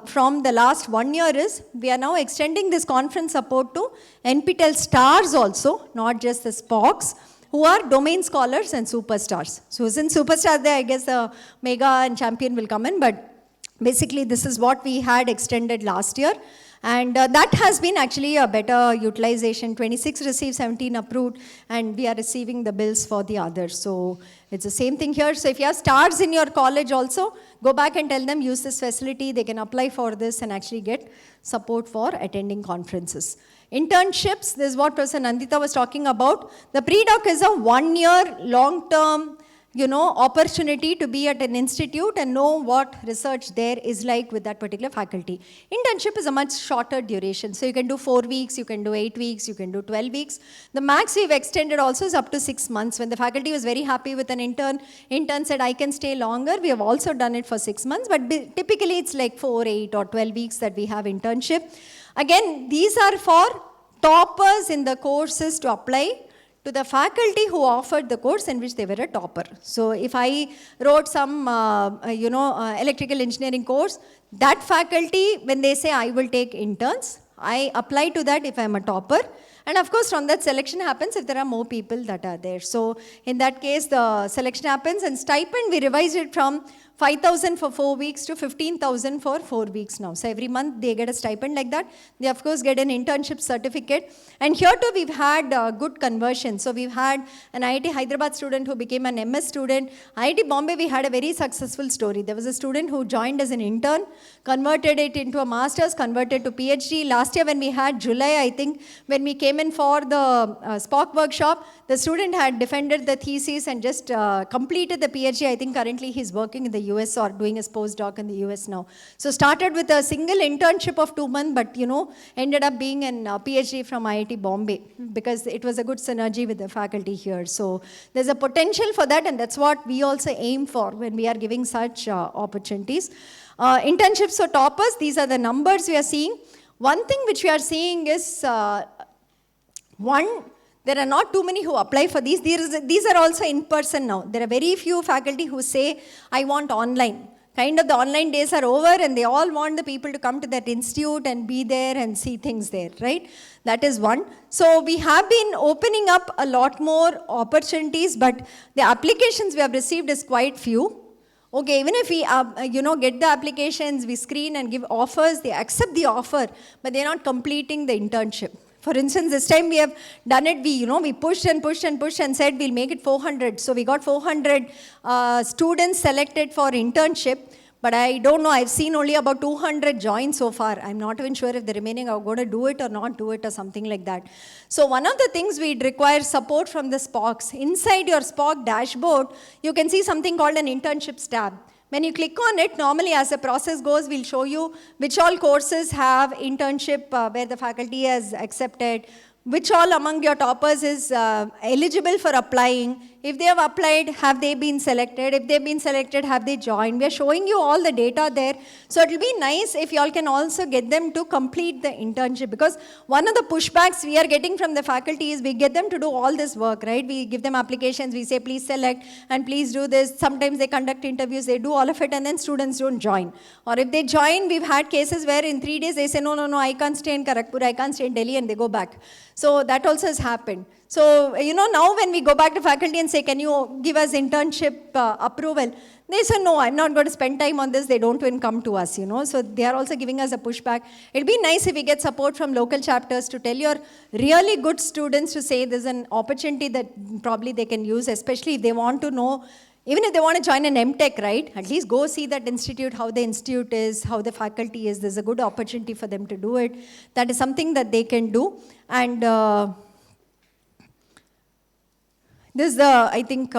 from the last 1 year is, we are now extending this conference support to NPTEL stars also, not just the SPOCs, who are domain scholars and superstars. So since superstar there, I guess the mega and champion will come in, but basically this is what we had extended last year. And that has been actually a better utilization. 26 received, 17 approved, and we are receiving the bills for the others. So it's the same thing here. So if you have stars in your college also, go back and tell them use this facility. They can apply for this and actually get support for attending conferences. Internships, this is what Professor Nandita was talking about. The pre-doc is a 1 year long-term opportunity to be at an institute and know what research there is like with that particular faculty. Internship is a much shorter duration. So you can do 4 weeks, you can do 8 weeks, you can do 12 weeks. The max we've extended also is up to 6 months. When the faculty was very happy with an intern said, I can stay longer. We have also done it for 6 months, but typically it's like 4, 8 or 12 weeks that we have internship. Again, these are for toppers in the courses to apply to the faculty who offered the course in which they were a topper. So if I wrote some, electrical engineering course, that faculty, when they say I will take interns, I apply to that if I'm a topper. And of course, from that selection happens if there are more people that are there. So in that case, the selection happens, and stipend, we revised it from 5,000 for 4 weeks to 15,000 for 4 weeks now. So every month they get a stipend like that. They of course get an internship certificate. And here too we've had good conversion. So we've had an IIT Hyderabad student who became an MS student. IIT Bombay, we had a very successful story. There was a student who joined as an intern, converted it into a master's, converted to PhD. Last year when we had July, I think, when we came in for the SPOC workshop, the student had defended the thesis and just completed the PhD. I think currently he's working in the US or doing his postdoc in the US now. So started with a single internship of 2 months, but ended up being an PhD from IIT Bombay because it was a good synergy with the faculty here. So there's a potential for that, and that's what we also aim for when we are giving such opportunities. Internships for toppers, these are the numbers we are seeing. One thing which we are seeing is, there are not too many who apply for these. These are also in person now. There are very few faculty who say, I want online. Kind of the online days are over and they all want the people to come to that institute and be there and see things there, right? That is one. So we have been opening up a lot more opportunities, but the applications we have received is quite few. Okay, even if we get the applications, we screen and give offers, they accept the offer, but they're not completing the internship. For instance, this time we have done it, we pushed and pushed and pushed and said we'll make it 400. So we got 400 students selected for internship, but I don't know, I've seen only about 200 join so far. I'm not even sure if the remaining are going to do it or not do it or something like that. So one of the things we'd require support from the SPOCs. Inside your SPOC dashboard, you can see something called an internships tab. When you click on it, normally as the process goes, we'll show you which all courses have internship where the faculty has accepted, which all among your toppers is eligible for applying. If they have applied, have they been selected? If they've been selected, have they joined? We are showing you all the data there. So it will be nice if you all can also get them to complete the internship, because one of the pushbacks we are getting from the faculty is we get them to do all this work, right? We give them applications, we say please select and please do this. Sometimes they conduct interviews, they do all of it, and then students don't join. Or if they join, we've had cases where in 3 days they say no, I can't stay in Kharagpur, I can't stay in Delhi, and they go back. So that also has happened. So, now when we go back to faculty and say, can you give us internship approval? They say, no, I'm not going to spend time on this. They don't even come to us, So they are also giving us a pushback. It'll be nice if we get support from local chapters to tell your really good students to say there's an opportunity that probably they can use, especially if they want to know, even if they want to join an MTech, right? At least go see that institute, how the institute is, how the faculty is. There's a good opportunity for them to do it. That is something that they can do. And this is the, I think,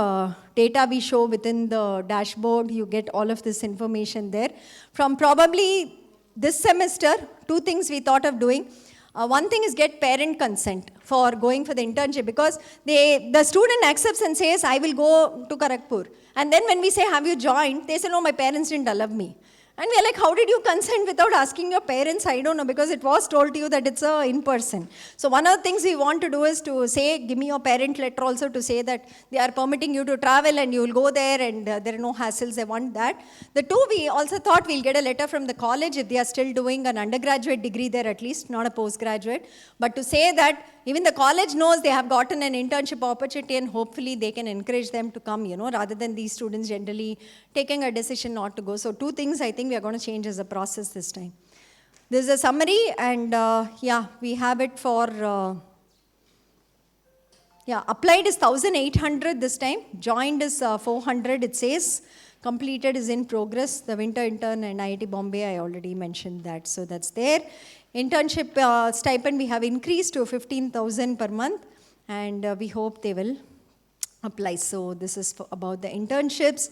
data we show within the dashboard. You get all of this information there. From probably this semester, 2 things we thought of doing. One thing is get parent consent for going for the internship, because the student accepts and says, I will go to Kharagpur. And then when we say, have you joined? They say, no, my parents didn't allow me. And we're like, how did you consent without asking your parents? I don't know, because it was told to you that it's in person. So one of the things we want to do is to say, give me your parent letter also to say that they are permitting you to travel and you will go there and there are no hassles. They want that. The 2, we also thought we'll get a letter from the college if they are still doing an undergraduate degree there at least, not a postgraduate. But to say that even the college knows they have gotten an internship opportunity and hopefully they can encourage them to come, rather than these students generally taking a decision not to go. So 2 things I think we are going to change as a process this time. This is a summary, and we have it for, applied is 1,800 this time, joined is 400 it says, completed is in progress. The winter intern and IIT Bombay, I already mentioned that, so that's there. Internship stipend we have increased to 15,000 per month, and we hope they will apply. So this is about the internships.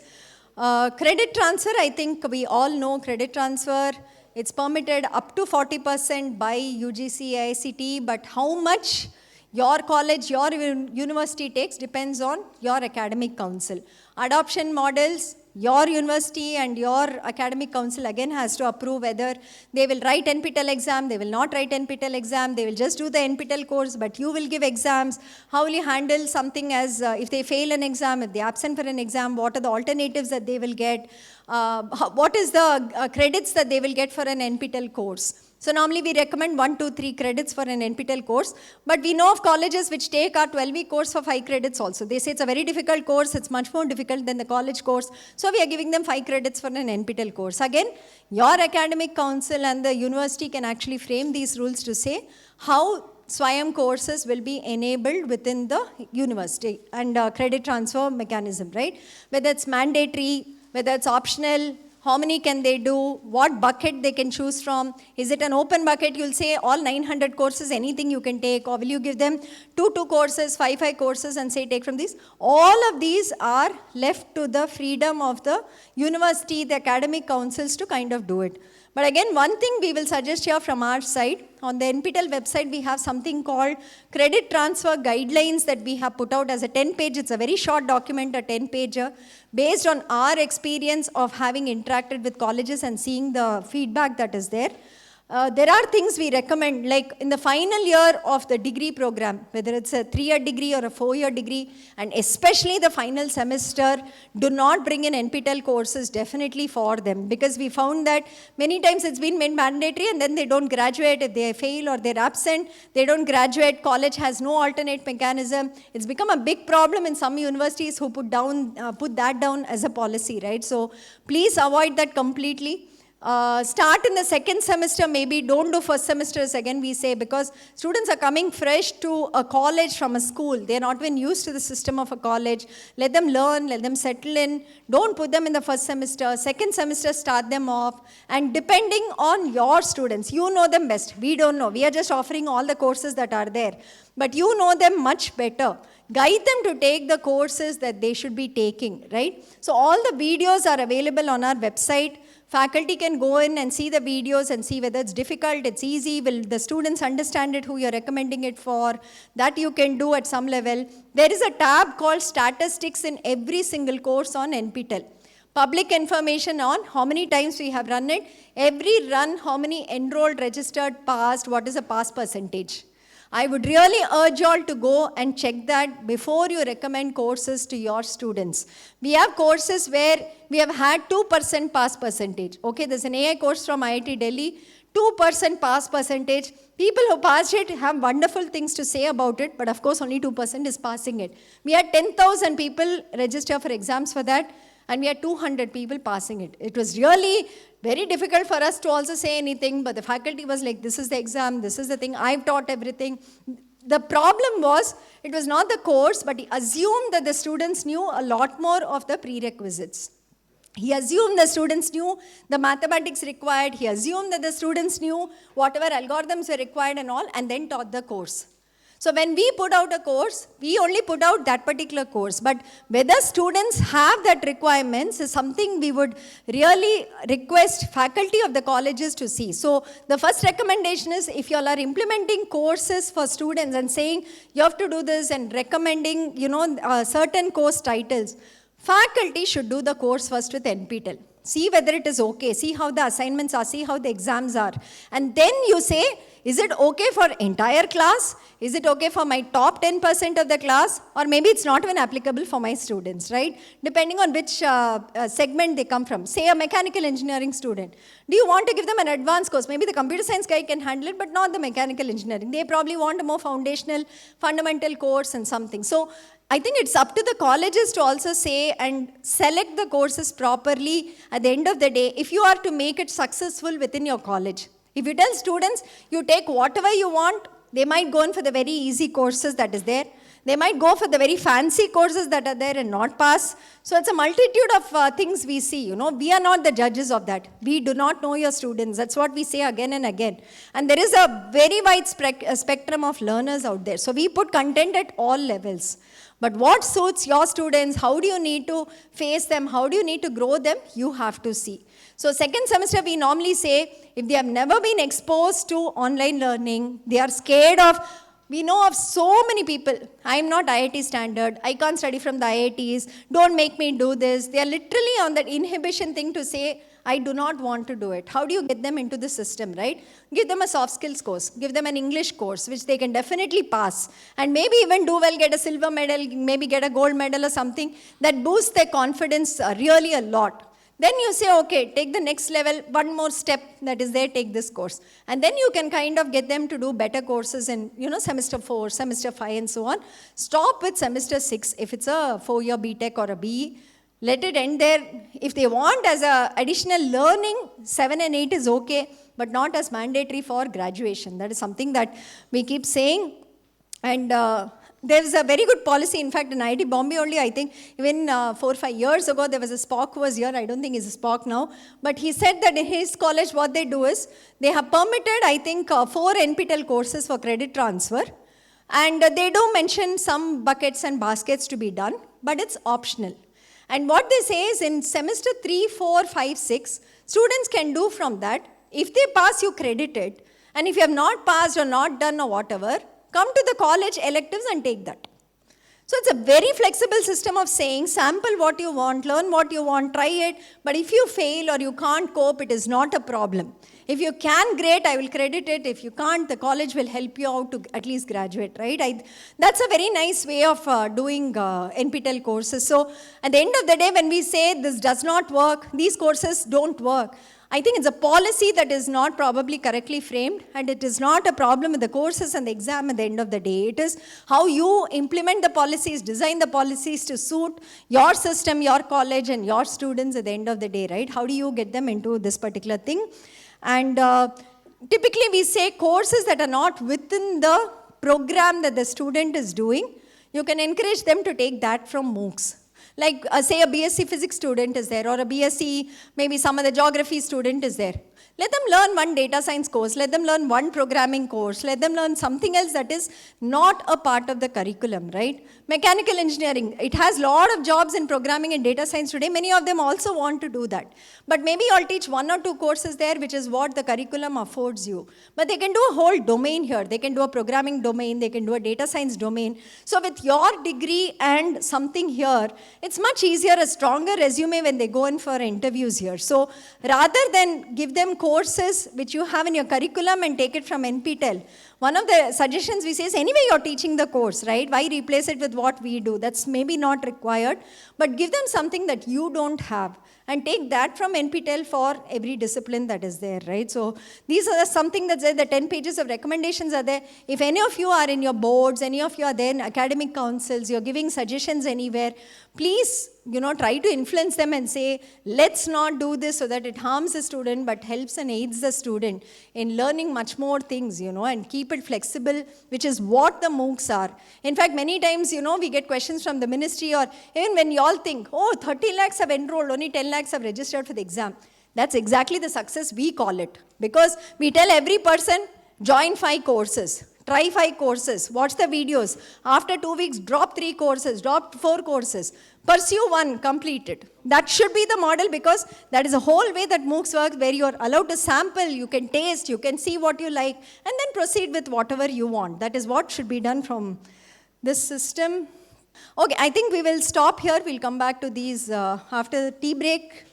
Credit transfer, I think we all know credit transfer. It's permitted up to 40% by UGC, ICT, but how much your college, your university takes depends on your academic council. Adoption models, your university and your academic council again has to approve whether they will write NPTEL exam, they will not write NPTEL exam, they will just do the NPTEL course, but you will give exams. How will you handle something as if they fail an exam, if they are absent for an exam, what are the alternatives that they will get? What is the credits that they will get for an NPTEL course? So normally we recommend 1, 2, 3 credits for an NPTEL course, but we know of colleges which take our 12-week course for 5 credits also. They say it's a very difficult course, it's much more difficult than the college course, so we are giving them 5 credits for an NPTEL course. Again, your academic council and the university can actually frame these rules to say how SWAYAM courses will be enabled within the university and credit transfer mechanism, right? Whether it's mandatory, whether it's optional, how many can they do, what bucket they can choose from. Is it an open bucket? You'll say all 900 courses, anything you can take, or will you give them 2 courses, 5 courses and say take from these? All of these are left to the freedom of the university, the academic councils to kind of do it. But again, one thing we will suggest here from our side, on the NPTEL website, we have something called credit transfer guidelines that we have put out as a 10-page. It's a very short document, a 10-pager, based on our experience of having interacted with colleges and seeing the feedback that is there. There are things we recommend, like in the final year of the degree program, whether it's a 3-year degree or a 4-year degree, and especially the final semester, do not bring in NPTEL courses definitely for them, because we found that many times it's been made mandatory and then they don't graduate. If they fail or they're absent, they don't graduate. College has no alternate mechanism. It's become a big problem in some universities who put that down as a policy, right? So please avoid that completely. Start in the second semester, maybe don't do first semesters again, we say, because students are coming fresh to a college from a school. They're not even used to the system of a college. Let them learn, let them settle in. Don't put them in the first semester. Second semester, start them off. And depending on your students, you know them best. We don't know. We are just offering all the courses that are there. But you know them much better. Guide them to take the courses that they should be taking, right? So all the videos are available on our website. Faculty can go in and see the videos and see whether it's difficult, it's easy, will the students understand it, who you're recommending it for. That you can do at some level. There is a tab called statistics in every single course on NPTEL. Public information on how many times we have run it, every run, how many enrolled, registered, passed, what is the pass percentage. I would really urge you all to go and check that before you recommend courses to your students. We have courses where we have had 2% pass percentage. Okay, there's an AI course from IIT Delhi, 2% pass percentage. People who passed it have wonderful things to say about it, but of course only 2% is passing it. We had 10,000 people register for exams for that, and we had 200 people passing it. It was really very difficult for us to also say anything, but the faculty was like, this is the exam, this is the thing, I've taught everything. The problem was, it was not the course, but he assumed that the students knew a lot more of the prerequisites. He assumed the students knew the mathematics required, he assumed that the students knew whatever algorithms were required and all, and then taught the course. So when we put out a course, we only put out that particular course. But whether students have that requirements is something we would really request faculty of the colleges to see. So the first recommendation is, if you all are implementing courses for students and saying you have to do this and recommending, certain course titles, faculty should do the course first with NPTEL. See whether it is okay, see how the assignments are, see how the exams are. And then you say, is it okay for entire class? Is it okay for my top 10% of the class? Or maybe it's not even applicable for my students, right? Depending on which segment they come from. Say a mechanical engineering student. Do you want to give them an advanced course? Maybe the computer science guy can handle it, but not the mechanical engineering. They probably want a more foundational, fundamental course and something. So I think it's up to the colleges to also say and select the courses properly at the end of the day, if you are to make it successful within your college. If you tell students, you take whatever you want, they might go in for the very easy courses that is there. They might go for the very fancy courses that are there and not pass. So it's a multitude of things we see. We are not the judges of that. We do not know your students. That's what we say again and again. And there is a very wide spectrum of learners out there. So we put content at all levels. But what suits your students, how do you need to face them, how do you need to grow them, you have to see. So second semester we normally say, if they have never been exposed to online learning, they are scared of, we know of so many people, I am not IIT standard, I can't study from the IITs, don't make me do this. They are literally on that inhibition thing to say, I do not want to do it. How do you get them into the system, right? Give them a soft skills course, give them an English course, which they can definitely pass. And maybe even do well, get a silver medal, maybe get a gold medal or something that boosts their confidence really a lot. Then you say, okay, take the next level, one more step that is there, take this course. And then you can kind of get them to do better courses in, semester 4, semester 5 and so on. Stop with semester 6 if it's a 4-year BTech or a BE. Let it end there. If they want as a additional learning, 7 and 8 is okay, but not as mandatory for graduation. That is something that we keep saying. And There's a very good policy. In fact, in IIT Bombay only, I think, even 4 or 5 years ago, there was a Spock who was here. I don't think he's a Spock now. But he said that in his college, what they do is, they have permitted, I think, 4 NPTEL courses for credit transfer. And they do mention some buckets and baskets to be done, but it's optional. And what they say is, in semester 3, 4, 5, 6, students can do from that. If they pass, you credit it. And if you have not passed or not done or whatever, come to the college electives and take that. So it's a very flexible system of saying, sample what you want, learn what you want, try it. But if you fail or you can't cope, it is not a problem. If you can, great, I will credit it. If you can't, the college will help you out to at least graduate, right? That's a very nice way of doing NPTEL courses. So at the end of the day, when we say this does not work, these courses don't work, I think it's a policy that is not probably correctly framed, and it is not a problem with the courses and the exam at the end of the day. It is how you implement the policies, design the policies to suit your system, your college, and your students at the end of the day, right? How do you get them into this particular thing? And typically we say courses that are not within the program that the student is doing, you can encourage them to take that from MOOCs. Like say a BSc physics student is there, or a BSc, maybe some other geography student is there. Let them learn one data science course, let them learn one programming course, let them learn something else that is not a part of the curriculum, right? Mechanical engineering, it has a lot of jobs in programming and data science today. Many of them also want to do that. But maybe I'll teach 1 or 2 courses there, which is what the curriculum affords you. But they can do a whole domain here. They can do a programming domain, they can do a data science domain. So with your degree and something here, it's much easier, a stronger resume when they go in for interviews here. So rather than give them courses which you have in your curriculum and take it from NPTEL, one of the suggestions we say is, anyway you're teaching the course, right? Why replace it with what we do? That's maybe not required, but give them something that you don't have, and take that from NPTEL for every discipline that is there, right? So these are something that's there, the 10 pages of recommendations are there. If any of you are in your boards, any of you are there in academic councils, you're giving suggestions anywhere, please, try to influence them and say, let's not do this so that it harms the student, but helps and aids the student in learning much more things, and keep it flexible, which is what the MOOCs are. In fact, many times, we get questions from the ministry, or even when you all think, 30 lakhs have enrolled, only 10 lakhs have registered for the exam. That's exactly the success we call it. Because we tell every person, join 5 courses. Try 5 courses, watch the videos. After 2 weeks, drop 3 courses, drop 4 courses. Pursue 1, complete it. That should be the model, because that is a whole way that MOOCs work, where you're allowed to sample, you can taste, you can see what you like, and then proceed with whatever you want. That is what should be done from this system. Okay, I think we will stop here. We'll come back to these after the tea break.